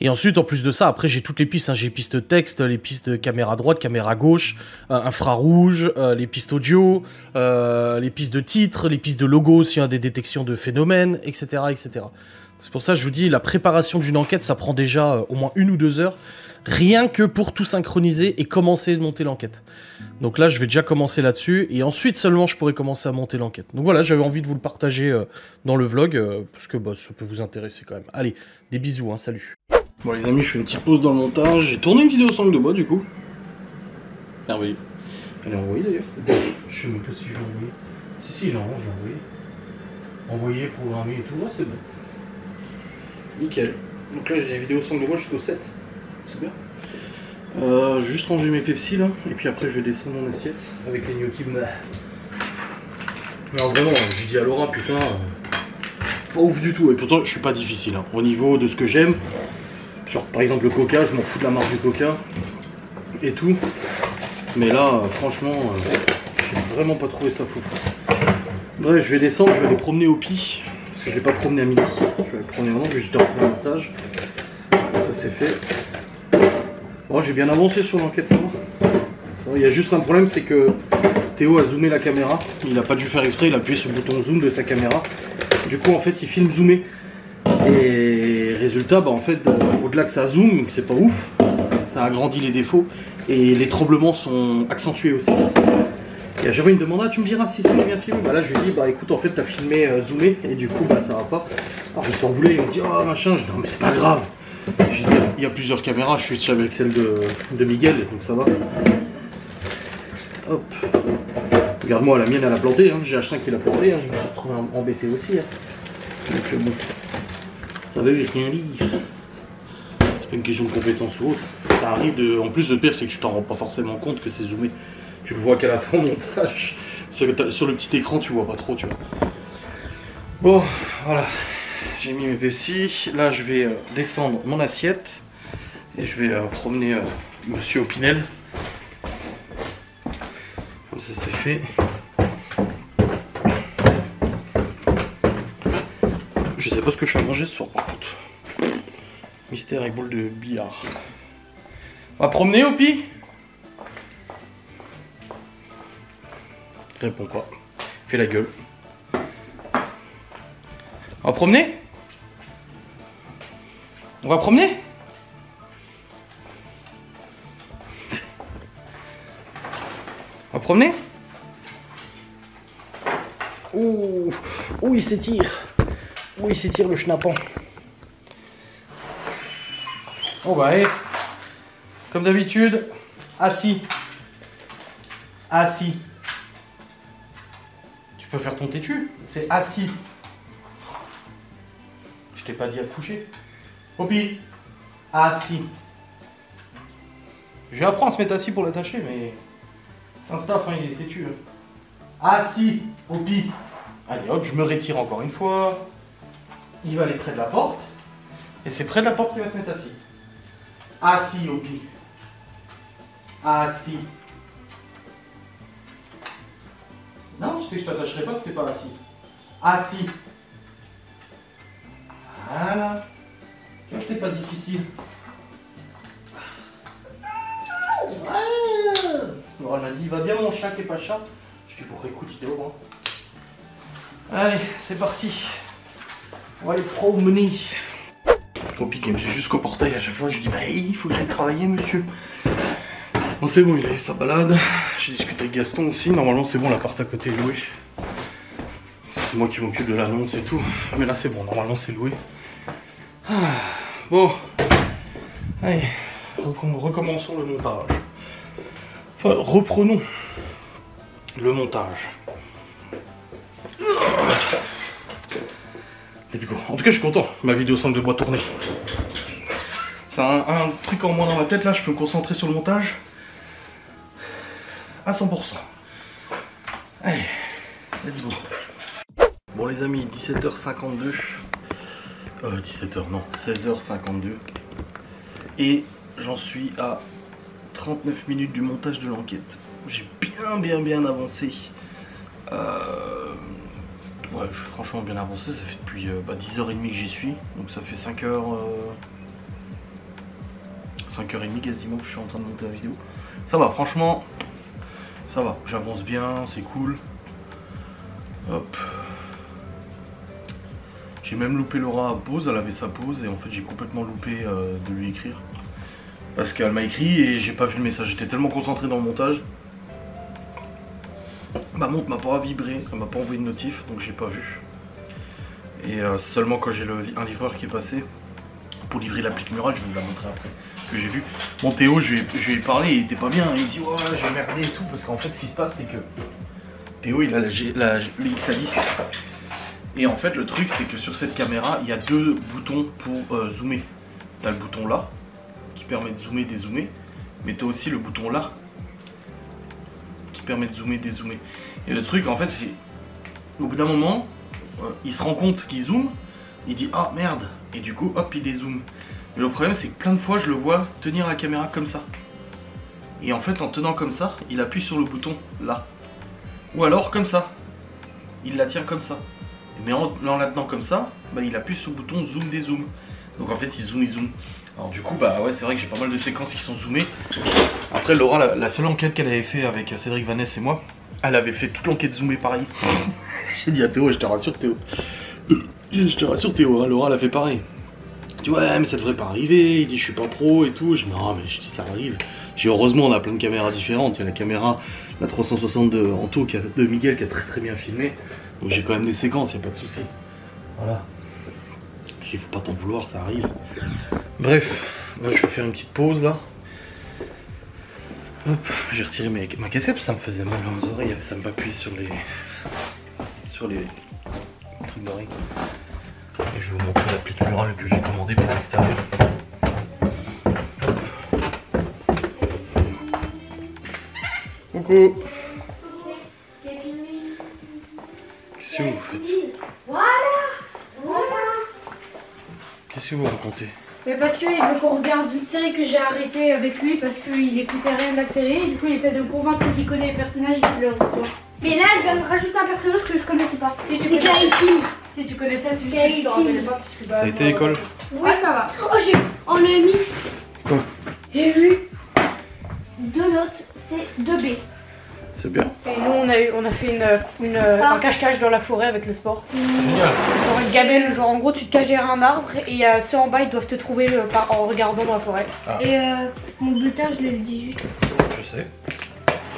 Et ensuite, en plus de ça, après j'ai toutes les pistes. Hein. J'ai pistes texte, les pistes caméra droite, caméra gauche, infrarouge, les pistes audio, les pistes de titre, les pistes de logo s'il y a des détections de phénomènes, etc. etc. C'est pour ça que je vous dis, la préparation d'une enquête, ça prend déjà au moins 1 ou 2 heures, rien que pour tout synchroniser et commencer à monter l'enquête. Donc là, je vais déjà commencer là-dessus, et ensuite seulement je pourrai commencer à monter l'enquête. Donc voilà, j'avais envie de vous le partager dans le vlog, parce que bah, ça peut vous intéresser quand même. Allez, des bisous, hein, salut. Bon les amis, je fais une petite pause dans le montage. J'ai tourné une vidéo sans langue de bois du coup. Merveilleux. Elle est envoyée d'ailleurs. Je sais même pas si je l'ai envoyée. Si, non, je l'ai envoyée. Envoyé, programmé et tout, ouais, c'est bon. Nickel. Donc là j'ai des vidéos sans langue de bois jusqu'au 7. C'est bien. Je vais juste ranger mes Pepsi là. Et puis après je vais descendre mon assiette avec les gnocchis. Non vraiment, j'ai dit à Laura, putain, pas ouf du tout. Et pourtant je suis pas difficile. Hein. Au niveau de ce que j'aime. Genre par exemple le coca, je m'en fous de la marque du coca et tout. Mais là, franchement, j'ai vraiment pas trouvé ça fou. Bref, je vais descendre, je vais aller promener au Pi. Parce que je l'ai pas promené à midi. Je vais aller promener maintenant, j'étais en montage. Ça c'est fait. Bon, j'ai bien avancé sur l'enquête, ça va. Il y a juste un problème, c'est que Théo a zoomé la caméra. Il n'a pas dû faire exprès, il a appuyé sur le bouton zoom de sa caméra. Du coup, en fait, il filme zoomé. Et résultat, bah, en fait, au-delà que ça zoome, c'est pas ouf. Ça agrandit les défauts. Et les tremblements sont accentués aussi. Et à chaque fois, il me demande, ah, tu me diras si ça va bien filmé. Bah là, je lui dis, bah écoute, en fait, t'as filmé zoomé. Et du coup, bah ça va pas. Alors, il s'en voulait, il me dit, oh machin. Je dis, non, mais c'est pas grave. J'ai dit, il y a plusieurs caméras. Je suis avec celle de Miguel, donc ça va. Hop. Regarde-moi, la mienne elle a planté, hein. J'ai H5 qui l'a planté, hein. Je me suis retrouvé embêté aussi. Hein. Donc bon, ça veut rien dire. C'est pas une question de compétence ou autre. Ça arrive de. En plus, le pire, c'est que tu t'en rends pas forcément compte que c'est zoomé. Tu le vois qu'à la fin au montage. Sur le petit écran, tu vois pas trop, tu vois. Bon, voilà. J'ai mis mes Pepsi. Là, je vais descendre mon assiette. Et je vais promener Monsieur Opinel. Comme ça, c'est fait. Je sais pas ce que je vais manger ce soir, par contre. Mystère avec boule de billard. On va promener, Opi? Réponds pas. Fais la gueule. On va promener? On va promener? On va promener? Ouh, il s'étire. Ouh, il s'étire le schnappant. Oh bah, hey. Comme d'habitude, assis. Assis. Tu peux faire ton têtu, c'est assis. Je t'ai pas dit à te coucher. Poppy, assis. Je vais apprendre à se mettre assis pour l'attacher, mais c'est un staff, hein, il est têtu. Hein. Assis, Poppy. Allez hop, je me retire encore une fois. Il va aller près de la porte. Et c'est près de la porte qu'il va se mettre assis. Assis, Poppy. Assis. Non, tu sais que je t'attacherai pas si t'es pas assis. Assis. Voilà. Tu vois que c'est pas difficile. Bon, elle m'a dit, il va bien mon chat qui est pas chat. Je dis, bon, écoute, il est au bras. Allez, c'est parti. On va aller promener. Poppy qui me suit jusqu'au portail à chaque fois, je dis, bah, il faut que j'aille travailler, monsieur. Bon, c'est bon, il a eu sa balade. J'ai discuté avec Gaston aussi. Normalement, c'est bon, l'appart à côté est loué. C'est moi qui m'occupe de l'annonce et tout. Mais là, c'est bon, normalement, c'est loué. Ah, bon. Allez, recommençons le montage. Enfin, reprenons le montage. Let's go. En tout cas, je suis content. Ma vidéo semble de bois tourner. C'est un truc en moins dans ma tête, là. Je peux me concentrer sur le montage à 100%. Allez, let's go. Bon les amis, 17h52. 17h non, 16h52. Et j'en suis à 39 minutes du montage de l'enquête. J'ai bien avancé. Ouais, j'ai franchement bien avancé. Ça fait depuis 10h30 que j'y suis. Donc ça fait 5h30 quasiment que je suis en train de monter la vidéo. Ça va, franchement, ça va. J'avance bien, c'est cool. Hop. J'ai même loupé Laura à pause, elle avait sa pause et en fait j'ai complètement loupé de lui écrire. Parce qu'elle m'a écrit et j'ai pas vu le message, j'étais tellement concentré dans le montage. Ma montre m'a pas vibré, elle m'a pas envoyé de notif donc j'ai pas vu. Et seulement quand j'ai un livreur qui est passé pour livrer l'applique murale, je vais vous la montrer après, que j'ai vu. Mon Théo, je lui ai parlé, il était pas bien, il me dit ouais j'ai merdé et tout, parce qu'en fait ce qui se passe c'est que Théo il a le XA10. Et en fait le truc c'est que sur cette caméra il y a deux boutons pour zoomer. T'as le bouton là qui permet de zoomer, dézoomer, mais t'as aussi le bouton là qui permet de zoomer, dézoomer. Et le truc en fait c'est au bout d'un moment il se rend compte qu'il zoome, il dit ah merde, et du coup hop il dézoome. Mais le problème, c'est que plein de fois, je le vois tenir la caméra comme ça. Et en fait, en tenant comme ça, il appuie sur le bouton là. Ou alors comme ça. Il la tient comme ça. Mais en la tenant comme ça, bah, il appuie sur le bouton zoom dézoom. Donc en fait, il zoom. Alors du coup, bah ouais, c'est vrai que j'ai pas mal de séquences qui sont zoomées. Après, Laura, la seule enquête qu'elle avait fait avec Cédric Vanessa et moi, elle avait fait toute l'enquête zoomée pareil. J'ai dit à Théo, je te rassure Théo. Je te rassure Théo, hein, Laura elle a fait pareil. Il dit ouais mais ça devrait pas arriver, il dit je suis pas pro et tout. Je dis non mais je dis ça arrive. J'ai heureusement on a plein de caméras différentes. Il y a la caméra, la 360 de Anto, de Miguel qui a très bien filmé. Donc j'ai quand même des séquences, il n'y a pas de souci. Voilà. Il faut pas t'en vouloir, ça arrive. Bref, là je vais faire une petite pause là. Hop, j'ai retiré ma cassette, ça me faisait mal aux oreilles, ça me appuyait sur les trucs d'oreilles. Et je vais vous montrer la plaque murale que j'ai commandée pour l'extérieur. Coucou. Qu'est-ce que vous faites? Voilà. Qu'est-ce que vous racontez? Mais parce qu'il veut qu'on regarde une série que j'ai arrêtée avec lui parce qu'il écoutait rien de la série et du coup il essaie de me convaincre qu'il connaît les personnages et de leurs histoires. Mais là, elle vient de rajouter un personnage que je connaissais pas. Si tu C'est connais- Clarity. Si tu connaissais, c'est juste que tu te rappelais pas puisque bah, Ça a été l'école? Oui, ça va. Oh, on a mis. Quoi? J'ai vu 2 notes, c'est 2B. C'est bien. Et nous on a fait un cache-cache dans la forêt avec le sport. Génial. Genre une gamelle, genre en gros tu te caches derrière un arbre et ceux en bas ils doivent te trouver en regardant dans la forêt. Et mon bulletin, je l'ai le 18. Je sais.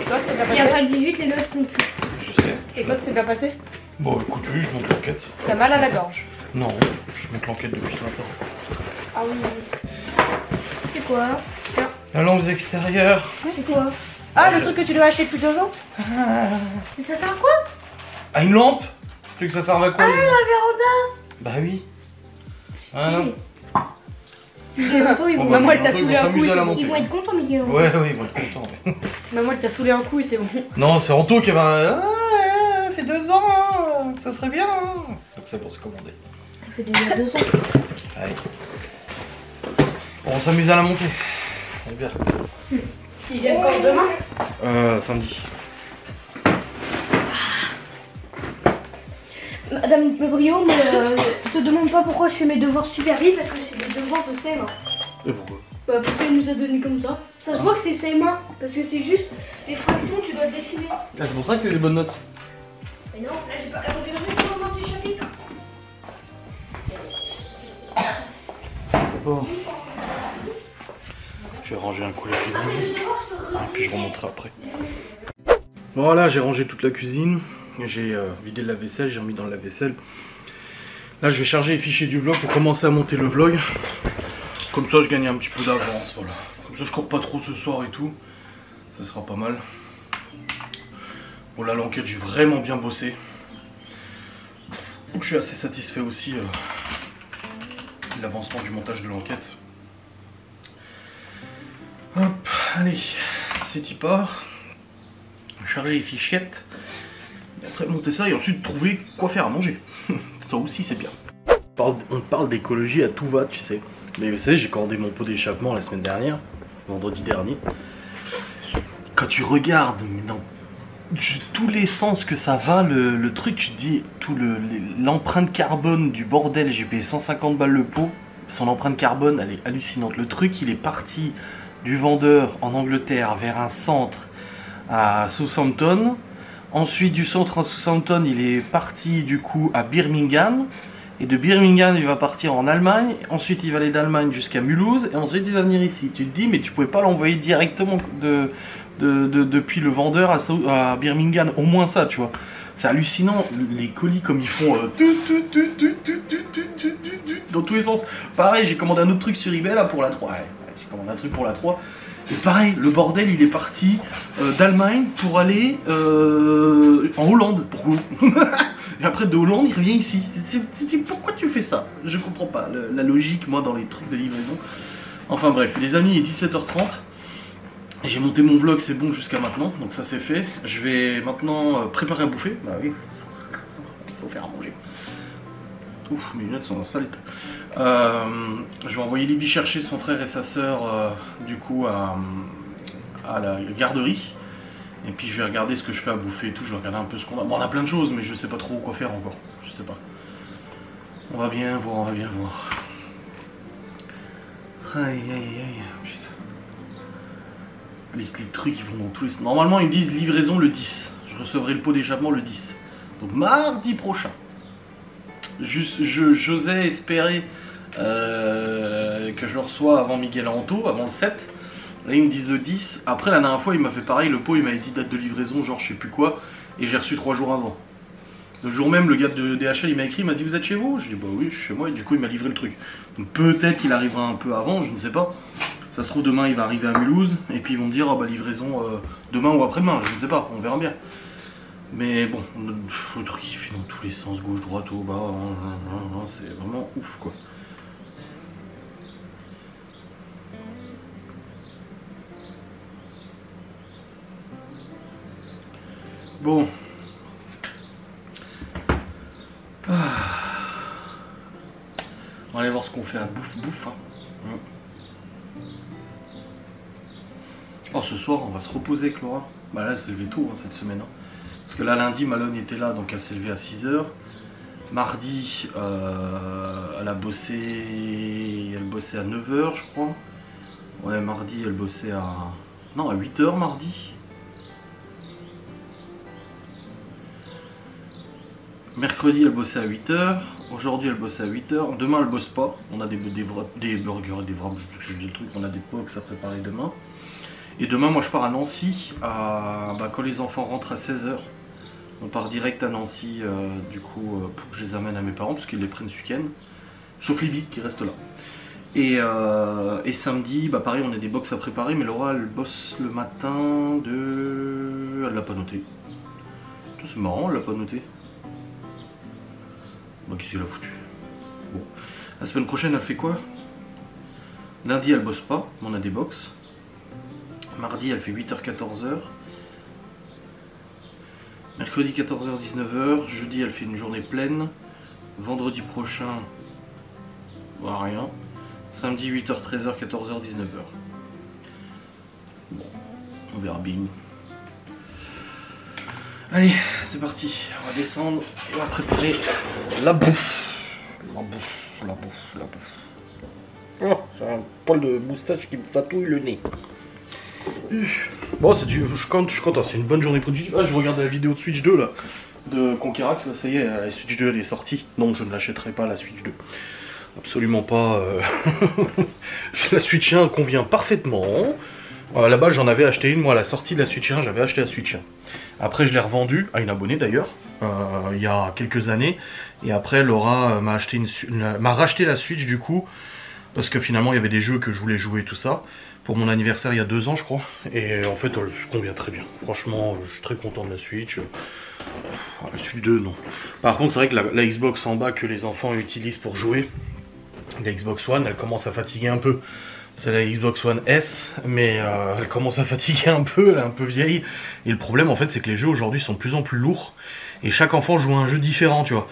Et toi c'est bien Il n'y a passé? pas le 18, les notes non plus. Je sais. Et toi c'est bien passé? Bon écoute, oui, je monte l'enquête. T'as mal à la gorge? Non, je monte l'enquête depuis ce matin. Ah oui. C'est quoi? La lampe extérieure. C'est quoi? Ah le truc que tu devais acheter depuis 2 ans? Mais ça sert à quoi? Ah, une lampe? Tu veux que ça serve à quoi? La véranda. Bah oui. Ah non. Les motos, ils Bon, vont, bah, Maman elle t'a bientôt, ils saoulé vont un coup. s'amuser à la et monter. ils vont être contents, Miguel. Ouais, ils vont être contents. Ouais. Maman elle t'a saoulé un coup et c'est bon. Non, c'est Anto qui va. Ah, ça fait 2 ans, hein, ça serait bien. Hein. Donc c'est pour se commander. Ça fait déjà 2 ans. Allez. Bon, on s'amuse à la montée. Allez bien. Ils viennent quand demain? Samedi. Madame Brio, mais je te demande pas pourquoi je fais mes devoirs super vite parce que c'est des devoirs de CM1. Et pourquoi? Bah parce qu'elle nous a donné comme ça. Ça se voit que c'est CM1 parce que c'est juste les fractions, tu dois dessiner. Ah, c'est pour ça que j'ai des bonnes notes. Mais non, là j'ai pas. On vient juste de commencer le chapitre. Bon. Je vais ranger un coup la cuisine. Et puis je remonterai après. Voilà, j'ai rangé toute la cuisine. J'ai vidé le lave-vaisselle, j'ai remis dans le lave-vaisselle. Là, je vais charger les fichiers du vlog pour commencer à monter le vlog. Comme ça, je gagne un petit peu d'avance, voilà. Comme ça, je cours pas trop ce soir et tout. Ça sera pas mal. Bon, là, l'enquête, j'ai vraiment bien bossé. Donc, je suis assez satisfait aussi de l'avancement du montage de l'enquête. Hop, allez, c'est y part. Charger les fichettes. Et après monter ça et ensuite trouver quoi faire à manger. Ça aussi c'est bien. On parle d'écologie à tout va, tu sais. Mais vous savez, j'ai commandé mon pot d'échappement la semaine dernière, vendredi dernier. Quand tu regardes dans tous les sens que ça va, le truc, tu te dis, l'empreinte carbone du bordel, j'ai payé 150 balles le pot. Son empreinte carbone, elle est hallucinante. Le truc, il est parti du vendeur en Angleterre vers un centre à Southampton. Ensuite du centre à Southampton, il est parti du coup à Birmingham. Et de Birmingham, il va partir en Allemagne. Ensuite, il va aller d'Allemagne jusqu'à Mulhouse. Et ensuite, il va venir ici. Tu te dis, mais tu pouvais pas l'envoyer directement depuis le vendeur à Birmingham. Au moins ça, tu vois. C'est hallucinant. Les colis, comme ils font dans tous les sens. Pareil, j'ai commandé un autre truc sur eBay là pour la 3. Ouais, j'ai commandé un truc pour la 3. Et pareil, le bordel, il est parti d'Allemagne pour aller en Hollande. Pourquoi? Et après de Hollande, il revient ici. Pourquoi tu fais ça? Je comprends pas la logique, moi, dans les trucs de livraison. Enfin bref, les amis, il est 17h30. J'ai monté mon vlog, c'est bon jusqu'à maintenant. Donc ça, c'est fait. Je vais maintenant préparer à bouffer. Bah oui, il faut faire à manger. Ouf, mes lunettes sont dans sale état. Je vais envoyer Libby chercher son frère et sa soeur du coup à la garderie. Et puis je vais regarder ce que je fais à bouffer et tout, je vais regarder un peu ce qu'on a. Bon, on a plein de choses, mais je sais pas trop quoi faire encore. Je sais pas. On va bien voir, on va bien voir. Aïe aïe aïe, putain. Les trucs ils vont dans tous les sens. Normalement ils me disent livraison le 10. Je recevrai le pot d'échappement le 10. Donc mardi prochain. J'osais espérer que je le reçois avant Miguel Anto, avant le 7. Là ils me disent le 10. Après la dernière fois il m'a fait pareil, le pot il m'avait dit date de livraison, genre je sais plus quoi. Et j'ai reçu 3 jours avant. Le jour même le gars de DHL il m'a écrit, il m'a dit vous êtes chez vous? Je dis bah oui je suis chez moi et du coup il m'a livré le truc. Donc peut-être qu'il arrivera un peu avant, je ne sais pas. Ça se trouve demain il va arriver à Mulhouse et puis ils vont me dire oh, bah livraison demain ou après-demain, je ne sais pas, on verra bien. Mais bon, le truc il fait dans tous les sens, gauche, droite, au bas, c'est vraiment ouf quoi. Bon. On va aller voir ce qu'on fait à bouffe. Hein. Oh, ce soir on va se reposer avec Laura. Bah là elle s'est levée tôt hein, cette semaine. Hein. Parce que là lundi Malone était là donc elle s'est levée à 6 h. Mardi elle bossait à 9 h je crois. Ouais mardi elle bossait à... Non à 8 h mardi. Mercredi elle bossait à 8 h. Aujourd'hui elle bossait à 8 h. Demain elle bosse pas. On a des burgers et des wraps, je dis le truc, on a des box à préparer demain. Et demain moi je pars à Nancy quand les enfants rentrent à 16 h. On part direct à Nancy du coup pour que je les amène à mes parents parce qu'ils les prennent ce week-end. Sauf Libby qui reste là. Et samedi, bah pareil on a des box à préparer mais Laura elle bosse le matin de... Elle l'a pas noté. C'est marrant, elle l'a pas noté. Bah qu'est-ce qu'elle a foutu? Bon. La semaine prochaine elle fait quoi? Lundi elle bosse pas, mais on a des box. Mardi elle fait 8 h 14 h. Mercredi 14 h 19 h. Jeudi elle fait une journée pleine. Vendredi prochain, voilà rien. Samedi 8 h 13 h 14 h 19 h. Bon, on verra bien. Allez, c'est parti. On va descendre et on va préparer la bouffe. La bouffe. Oh, j'ai un poil de moustache qui me satouille le nez. Bon, je suis content, c'est une bonne journée productive. Ah, je regarde la vidéo de Switch 2 là, de Conquerax, ça y est, la Switch 2 elle est sortie. Non, je ne l'achèterai pas la Switch 2. Absolument pas. La Switch 1 convient parfaitement. Là-bas, j'en avais acheté une, moi, à la sortie de la Switch 1, j'avais acheté la Switch 1. Après, je l'ai revendue à une abonnée d'ailleurs, il y a quelques années. Et après, Laura m'a racheté la Switch du coup, parce que finalement, il y avait des jeux que je voulais jouer, tout ça. Pour mon anniversaire il y a 2 ans je crois, et en fait elle convient très bien. Franchement je suis très content de la Switch. La Switch 2 non. Par contre c'est vrai que la Xbox en bas que les enfants utilisent pour jouer, la Xbox One, elle commence à fatiguer un peu. C'est la Xbox One S, mais elle commence à fatiguer un peu, elle est un peu vieille. Et le problème en fait c'est que les jeux aujourd'hui sont de plus en plus lourds, et chaque enfant joue à un jeu différent tu vois.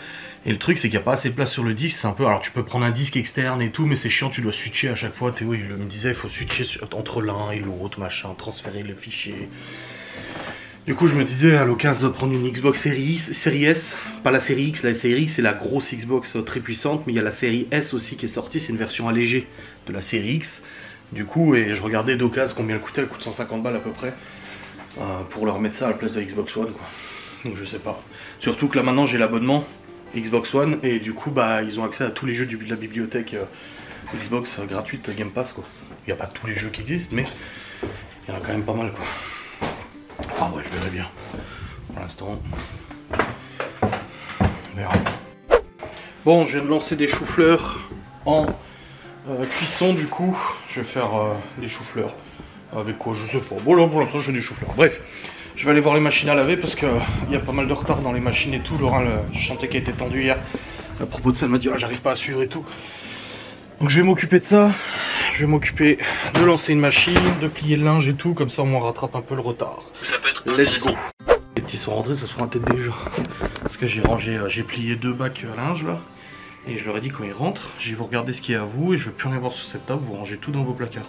Et le truc c'est qu'il n'y a pas assez de place sur le disque, c'est un peu... Alors tu peux prendre un disque externe et tout, mais c'est chiant, tu dois switcher à chaque fois. Théo il me disait il faut switcher entre l'un et l'autre, machin, transférer le fichier. Du coup je me disais à l'occasion de prendre une Xbox série S, pas la série X, la série X c'est la grosse Xbox très puissante, mais il y a la série S aussi qui est sortie, c'est une version allégée de la série X. Du coup, et je regardais d'occasion combien elle coûtait 150 balles à peu près, pour leur mettre ça à la place de la Xbox One quoi. Donc je sais pas. Surtout que là maintenant j'ai l'abonnement Xbox One et du coup bah ils ont accès à tous les jeux de la bibliothèque Xbox gratuite Game Pass quoi. Il n'y a pas tous les jeux qui existent mais il y en a quand même pas mal quoi. Enfin ouais je verrai bien. Pour l'instant on verra. Bon je viens de lancer des choux-fleurs en cuisson du coup. Je vais faire des choux-fleurs. Avec quoi je sais pas. Bon là pour l'instant je fais des choux-fleurs. Bref. Je vais aller voir les machines à laver parce qu'il y a pas mal de retard dans les machines et tout. Laura, je sentais qu'elle était tendue hier. À propos de ça, elle m'a dit oh, j'arrive pas à suivre et tout. Donc je vais m'occuper de ça. Je vais m'occuper de lancer une machine, de plier le linge et tout. Comme ça, on rattrape un peu le retard. Ça peut être intéressant. Let's go. Les petits sont rentrés, ça se prend la tête déjà. Parce que j'ai rangé, j'ai plié 2 bacs à linge là. Et je leur ai dit quand ils rentrent, je vais vous regarder ce qu'il y a à vous et je veux plus rien voir sur cette table, vous rangez tout dans vos placards.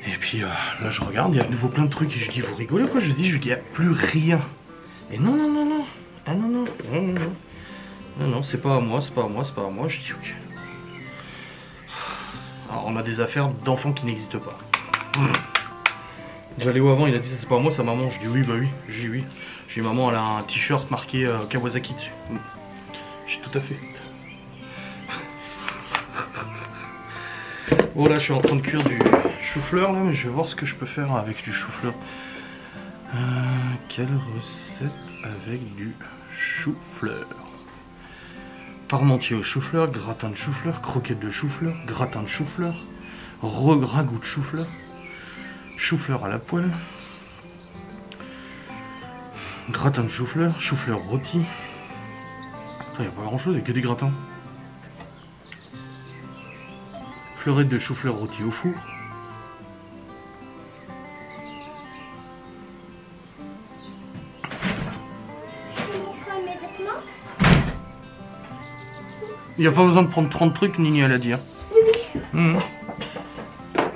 Et puis là je regarde, il y a de nouveau plein de trucs et je dis vous rigolez ou quoi? Je dis il n'y a plus rien. Et non, non, non, non. Ah non, non, non, non, non. Non, non, c'est pas à moi, c'est pas à moi, c'est pas à moi. Je dis ok. Alors on a des affaires d'enfants qui n'existent pas. J'allais où avant, il a dit ça c'est pas à moi, c'est à maman. Je dis oui, bah oui. Je dis oui. J'ai maman, elle a un t-shirt marqué Kawasaki dessus. Je dis tout à fait. Bon là je suis en train de cuire du chou-fleur là, mais je vais voir ce que je peux faire avec du chou-fleur. Quelle recette avec du chou-fleur? Parmentier au chou-fleur, gratin de chou-fleur, croquette de chou-fleur, gratin de chou-fleur, ragoût de chou-fleur, chou-fleur à la poêle, gratin de chou-fleur, chou-fleur rôti. Il n'y a pas grand chose, il n'y a que des gratins. Fleurette de chou-fleur rôti au four. Il n'y a pas besoin de prendre 30 trucs, Nini, elle a dit. Hein. Oui.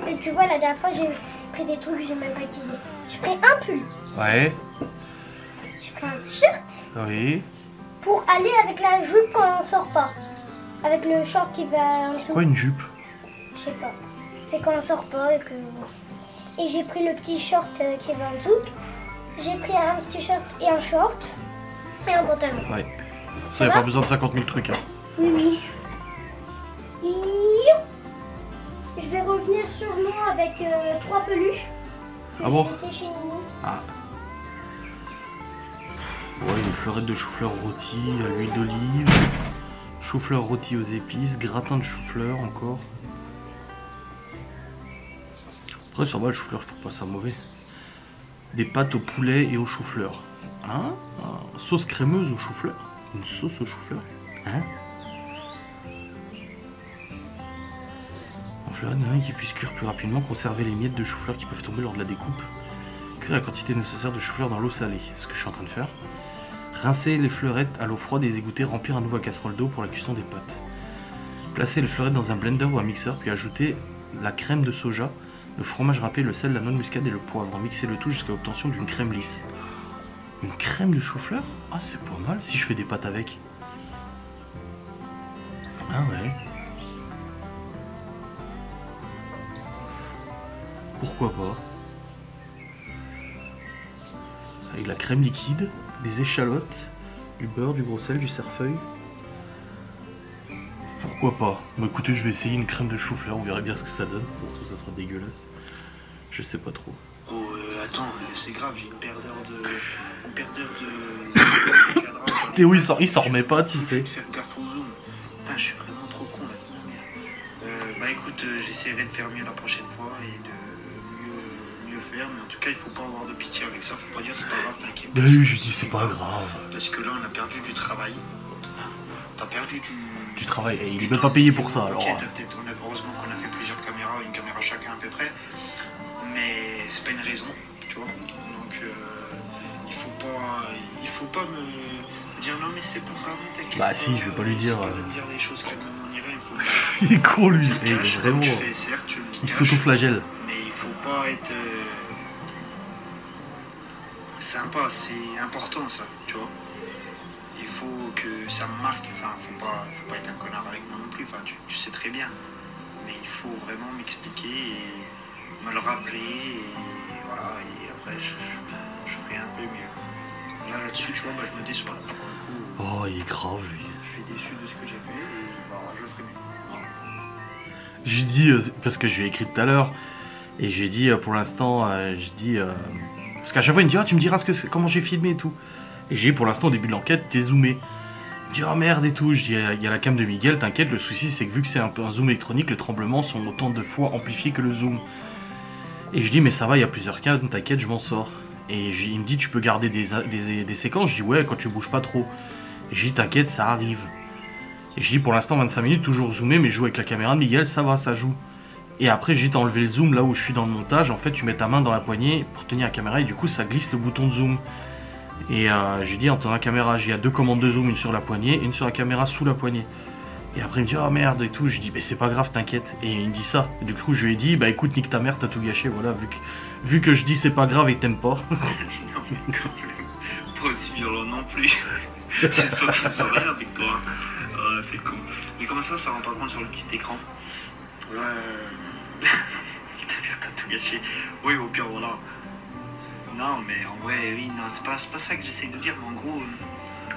Et tu vois, la dernière fois, j'ai pris des trucs que j'ai même pas utilisés. J'ai pris un pull. Ouais. J'ai pris un t-shirt. Oui. Pour aller avec la jupe quand on sort pas. Avec le short qui va en dessous. C'est quoi une jupe? Je sais pas. C'est quand on sort pas et que... Et j'ai pris le petit short qui va en dessous. J'ai pris un t-shirt et un short. Et un pantalon. Ouais. Ça, y a pas besoin de 50 000 trucs. Hein. Oui, oui. Je vais revenir sûrement avec 3 peluches. Ah bon? Chez nous. Ah. Ouais, les fleurettes de chou-fleur rôti à l'huile d'olive. Chou-fleur rôti aux épices. Gratin de chou-fleur encore. Après, ça va, le chou-fleur, je trouve pas ça mauvais. Des pâtes au poulet et au chou-fleur. Hein? Sauce crémeuse au chou-fleur. Une sauce au chou-fleur. Hein? Fleuret de qui puisse cuire plus rapidement, conserver les miettes de chou-fleur qui peuvent tomber lors de la découpe. Cuire la quantité nécessaire de chou-fleur dans l'eau salée, c'est ce que je suis en train de faire. Rincer les fleurettes à l'eau froide et les égoutter, remplir à nouveau la casserole d'eau pour la cuisson des pâtes. Placer les fleurettes dans un blender ou un mixeur, puis ajouter la crème de soja, le fromage râpé, le sel, la noix de muscade et le poivre. Mixer le tout jusqu'à l'obtention d'une crème lisse. Une crème de chou-fleur? Ah, c'est pas mal si je fais des pâtes avec. Ah ouais. Pourquoi pas? Avec la crème liquide, des échalotes, du beurre, du gros sel, du cerfeuil. Pourquoi pas? Bah écoutez, je vais essayer une crème de chou-fleur, on verra bien ce que ça donne. Ça se trouve, ça sera dégueulasse. Je sais pas trop. Oh, attends, c'est grave, j'ai une perdeur de cadrage. Théo, il s'en remet pas, tu sais. Faire gaffe au zoom. Putain, je suis vraiment trop con là. Bah écoute, j'essaierai de faire mieux la prochaine fois et de mieux faire, mais en tout cas, il faut pas avoir de pitié avec ça. Faut pas dire c'est pas grave, t'inquiète. Bah oui, je dis c'est pas grave. Parce que là, on a perdu du travail. T'as perdu du travail, et il est même pas payé pour ça alors. Ok, heureusement qu'on a fait plusieurs caméras, une caméra chacun à peu près, mais c'est pas une raison, tu vois. Donc il faut pas me dire non mais c'est pas grave, t'inquiète. Bah si, je vais pas lui dire. Dire des choses calmement irait. Il est con lui, et vraiment. Certes, il s'auto-flagelle. Mais il faut pas être sympa, c'est important ça, tu vois. Il faut que ça me marque, enfin, faut pas être un connard avec moi non plus, enfin, tu sais très bien. Mais il faut vraiment m'expliquer et me le rappeler, et voilà, et après je ferai un peu mieux. Là-dessus, tu vois, bah, je me déçois. Là. Coup, oh, il est grave lui. Je suis déçu de ce que j'ai fait et bah, je ferai mieux. J'ai dit, parce que je lui ai écrit tout à l'heure, et j'ai dit pour l'instant, parce qu'à chaque fois il me dit, ah, tu me diras comment j'ai filmé et tout. Et j'ai pour l'instant au début de l'enquête, t'es zoomé. Il me dit oh merde et tout. Je dis il y a la cam de Miguel, t'inquiète, le souci c'est que vu que c'est un peu un zoom électronique, les tremblements sont autant de fois amplifiés que le zoom. Et je dis mais ça va, il y a plusieurs cas, t'inquiète, je m'en sors. Et il me dit tu peux garder des séquences, je dis ouais quand tu bouges pas trop. Et je dis t'inquiète, ça arrive. Et je dis pour l'instant 25 minutes, toujours zoomé, mais je joue avec la caméra de Miguel, ça va, ça joue. Et après j'ai dit t'as enlevé le zoom là où je suis dans le montage, en fait tu mets ta main dans la poignée pour tenir la caméra et du coup ça glisse le bouton de zoom. Et j'ai dit, dans la caméra, il y a 2 commandes de zoom, une sur la poignée et une sur la caméra sous la poignée. Et après il me dit, oh merde et tout, je dis, mais c'est pas grave, t'inquiète. Et il me dit ça. Et du coup je lui ai dit, bah écoute, nique ta mère, t'as tout gâché, voilà, vu que je dis c'est pas grave et t'aimes pas. Non mais quand même, pas aussi violent non plus. C'est ça rien avec toi. T'es con. Mais comment ça rend pas compte sur le petit écran? Ouais. T'as tout gâché. Oui, au pire, voilà. Non, mais en vrai, oui, non, c'est pas ça que j'essaie de dire, mais en gros,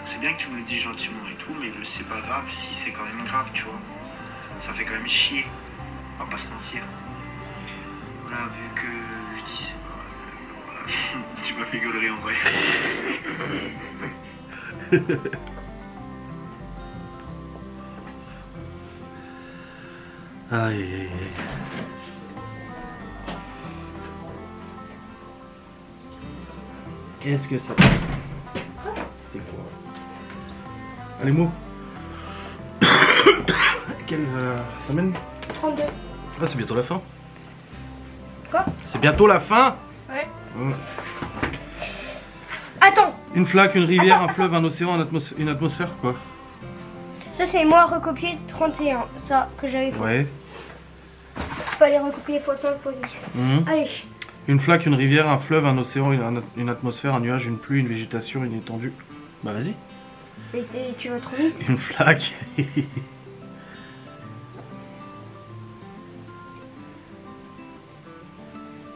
c'est bien que tu me le dis gentiment et tout, mais c'est pas grave si c'est quand même grave, tu vois. Ça fait quand même chier, on va pas se mentir. Voilà, vu que je dis c'est pas... Voilà. Tu m'as fait gueuler en vrai. Aïe, aïe, aïe. Qu'est-ce que ça? C'est quoi? Allez, mots. Quelle semaine? 32. Ah, c'est bientôt la fin. Quoi? C'est bientôt la fin. Ouais. Ouais. Attends, Une flaque, une rivière, un fleuve, un océan, une atmosphère, quoi. ça c'est moi recopier 31, ça que j'avais fait. Ouais. Fallait recopier x5 x10. Mhm. Allez, Une flaque, une rivière, un fleuve, un océan, une atmosphère, un nuage, une pluie, une végétation, une étendue. Bah vas-y. mais tu vas trop vite. Une flaque.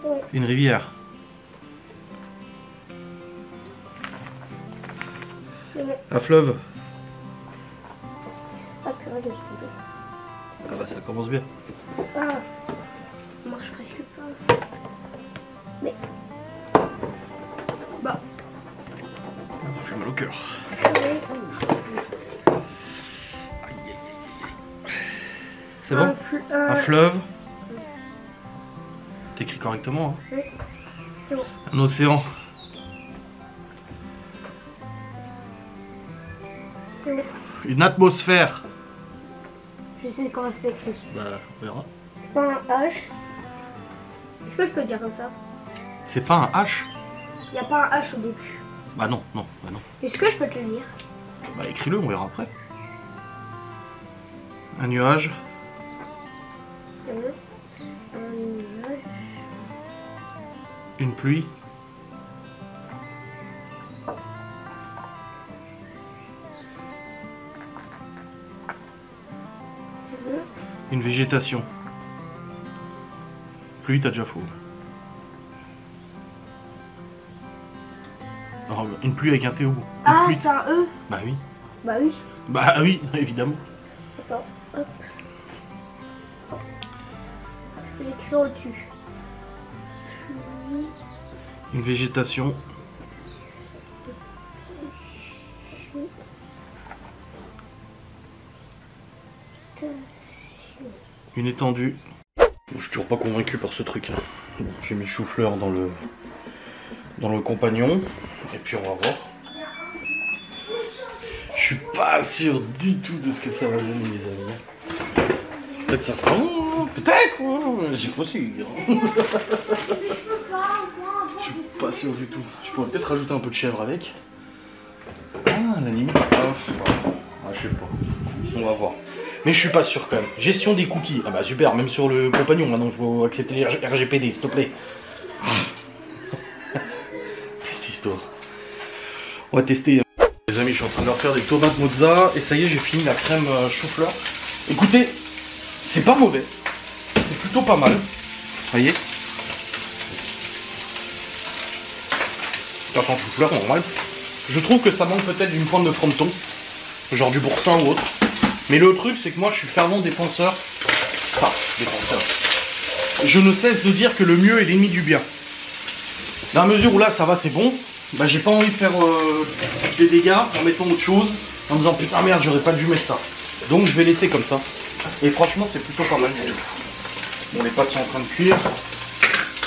Ouais. Une rivière. C'est bon. Un fleuve. Ah purée, laisse tomber. Ah bah ça commence bien. Ah, ça marche presque pas. Mais. Bah, J'ai mal au cœur. ouais. C'est bon? Un Un fleuve. T'écris correctement, hein? Oui. C'est bon. Un océan. C'est bon. Une atmosphère. Je sais comment c'est écrit. Bah, on verra. C'est pas un H. Est-ce que je peux dire comme ça? C'est pas un H? Il n'y a pas un H au début. Bah non, non, bah non. Est-ce que je peux te le dire? Bah écris-le, on verra après. Un nuage. Un nuage. Une pluie. Une végétation. Pluie, t'as déjà faux. Alors, une pluie avec un T au bout. Une Ah, pluie. c'est un E. Bah oui. Bah oui. Bah oui, évidemment. Attends, hop. Je vais l'écrire au-dessus. Une végétation. Une étendue. Je suis toujours pas convaincu par ce truc. Bon, j'ai mis le chou-fleur dans le compagnon. Et puis on va voir. Je suis pas sûr du tout de ce que ça va donner, les amis. Peut-être ça sera bon, peut-être. Je suis pas sûr. Je suis pas sûr du tout. Je pourrais peut-être rajouter un peu de chèvre avec. Ah, à la limite. Ah, je sais pas. On va voir. Mais je suis pas sûr quand même. Gestion des cookies. Ah bah super, même sur le compagnon, maintenant il faut accepter les RGPD, s'il te plaît. Cette histoire. On va tester. Les amis, je suis en train de leur faire des tomates mozza. Et ça y est, j'ai fini la crème chou-fleur. Écoutez, c'est pas mauvais. C'est plutôt pas mal. Vous voyez. Pas sans chou-fleur, normal. Je trouve que ça manque peut-être d'une pointe de fronton. Genre du boursin ou autre. Mais le truc, c'est que moi, je suis fervent défenseur. Enfin, défenseur. Je ne cesse de dire que le mieux est l'ennemi du bien. Dans la mesure où là, ça va, c'est bon. Bah, j'ai pas envie de faire des dégâts en mettant autre chose. En me disant, putain, merde, j'aurais pas dû mettre ça. Donc, je vais laisser comme ça. Et franchement, c'est plutôt pas mal. Bon, les pâtes sont en train de cuire.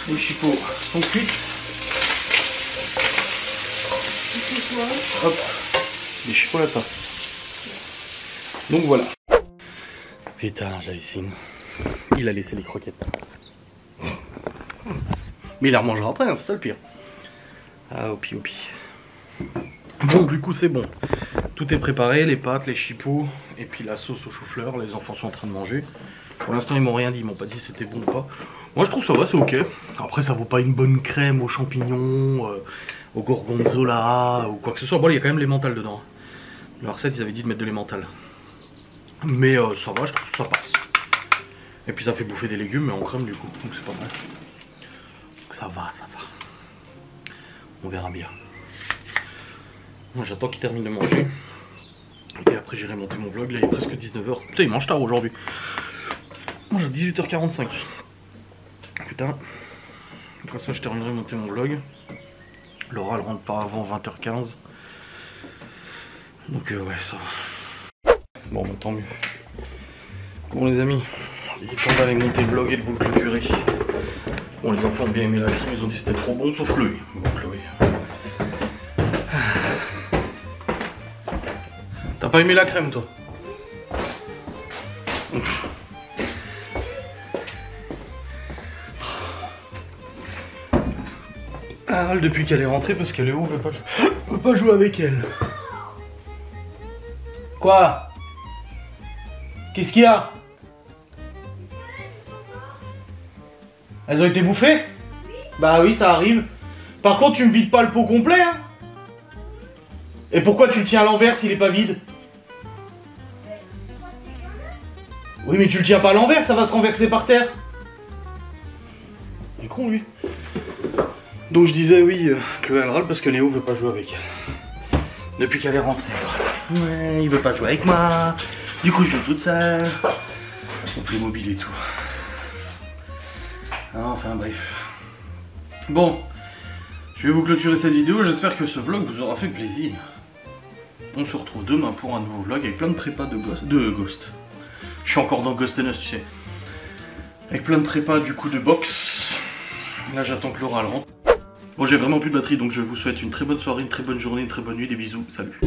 Les chipots sont cuites. Hop. Les chipolatas. Donc voilà. Putain, Jaïcine. Il a laissé les croquettes. Mais il les remangera après, hein, c'est ça le pire. Ah, opi. Bon, du coup, c'est bon. Tout est préparé, les pâtes, les chipots, et puis la sauce au chou-fleur. Les enfants sont en train de manger. Pour l'instant, ils m'ont rien dit, ils m'ont pas dit si c'était bon ou pas. Moi, je trouve ça va, c'est ok. Après, ça vaut pas une bonne crème aux champignons, au gorgonzola, ou quoi que ce soit. Bon, il y a quand même l'emmental dedans. La recette, ils avaient dit de mettre de l'emmental. Mais ça va, je trouve que ça passe. Et puis, ça fait bouffer des légumes, mais en crème, du coup. Donc, c'est pas mal. Donc, ça va, ça va. On verra bien. Moi j'attends qu'il termine de manger. Et après j'irai monter mon vlog. Là il est presque 19h. Putain il mange tard aujourd'hui. Moi j'ai 18h45. Putain. Comme ça je terminerai de monter mon vlog. Laura elle rentre pas avant 20h15. Donc ouais ça va. Bon bah tant mieux. Bon les amis, il est temps d'aller monter le vlog et de vous le clôturer. Bon les enfants ont bien aimé la crème, ils ont dit c'était trop bon sauf Chloé. Bon Chloé. T'as pas aimé la crème toi? Ah, depuis qu'elle est rentrée parce que Léo veut pas jouer avec elle. Quoi? Qu'est-ce qu'il y a? Elles ont été bouffées? Bah oui ça arrive. Par contre tu me vides pas le pot complet hein? Et pourquoi tu le tiens à l'envers s'il est pas vide? Oui mais tu le tiens pas à l'envers, ça va se renverser par terre. Il est con lui. Donc je disais oui, Chloé elle râle parce que Léo veut pas jouer avec elle. Depuis qu'elle est rentrée. Ouais, il veut pas jouer avec moi. Du coup je joue toute seule. Au Playmobil et tout. Enfin bref. Bon, je vais vous clôturer cette vidéo, j'espère que ce vlog vous aura fait plaisir. On se retrouve demain pour un nouveau vlog avec plein de prépas de Ghost. Je suis encore dans Ghost and Us, tu sais. Avec plein de prépas du coup de boxe. Là j'attends que Laura elle rentre. Bon j'ai vraiment plus de batterie donc je vous souhaite une très bonne soirée, une très bonne journée, une très bonne nuit, des bisous, salut.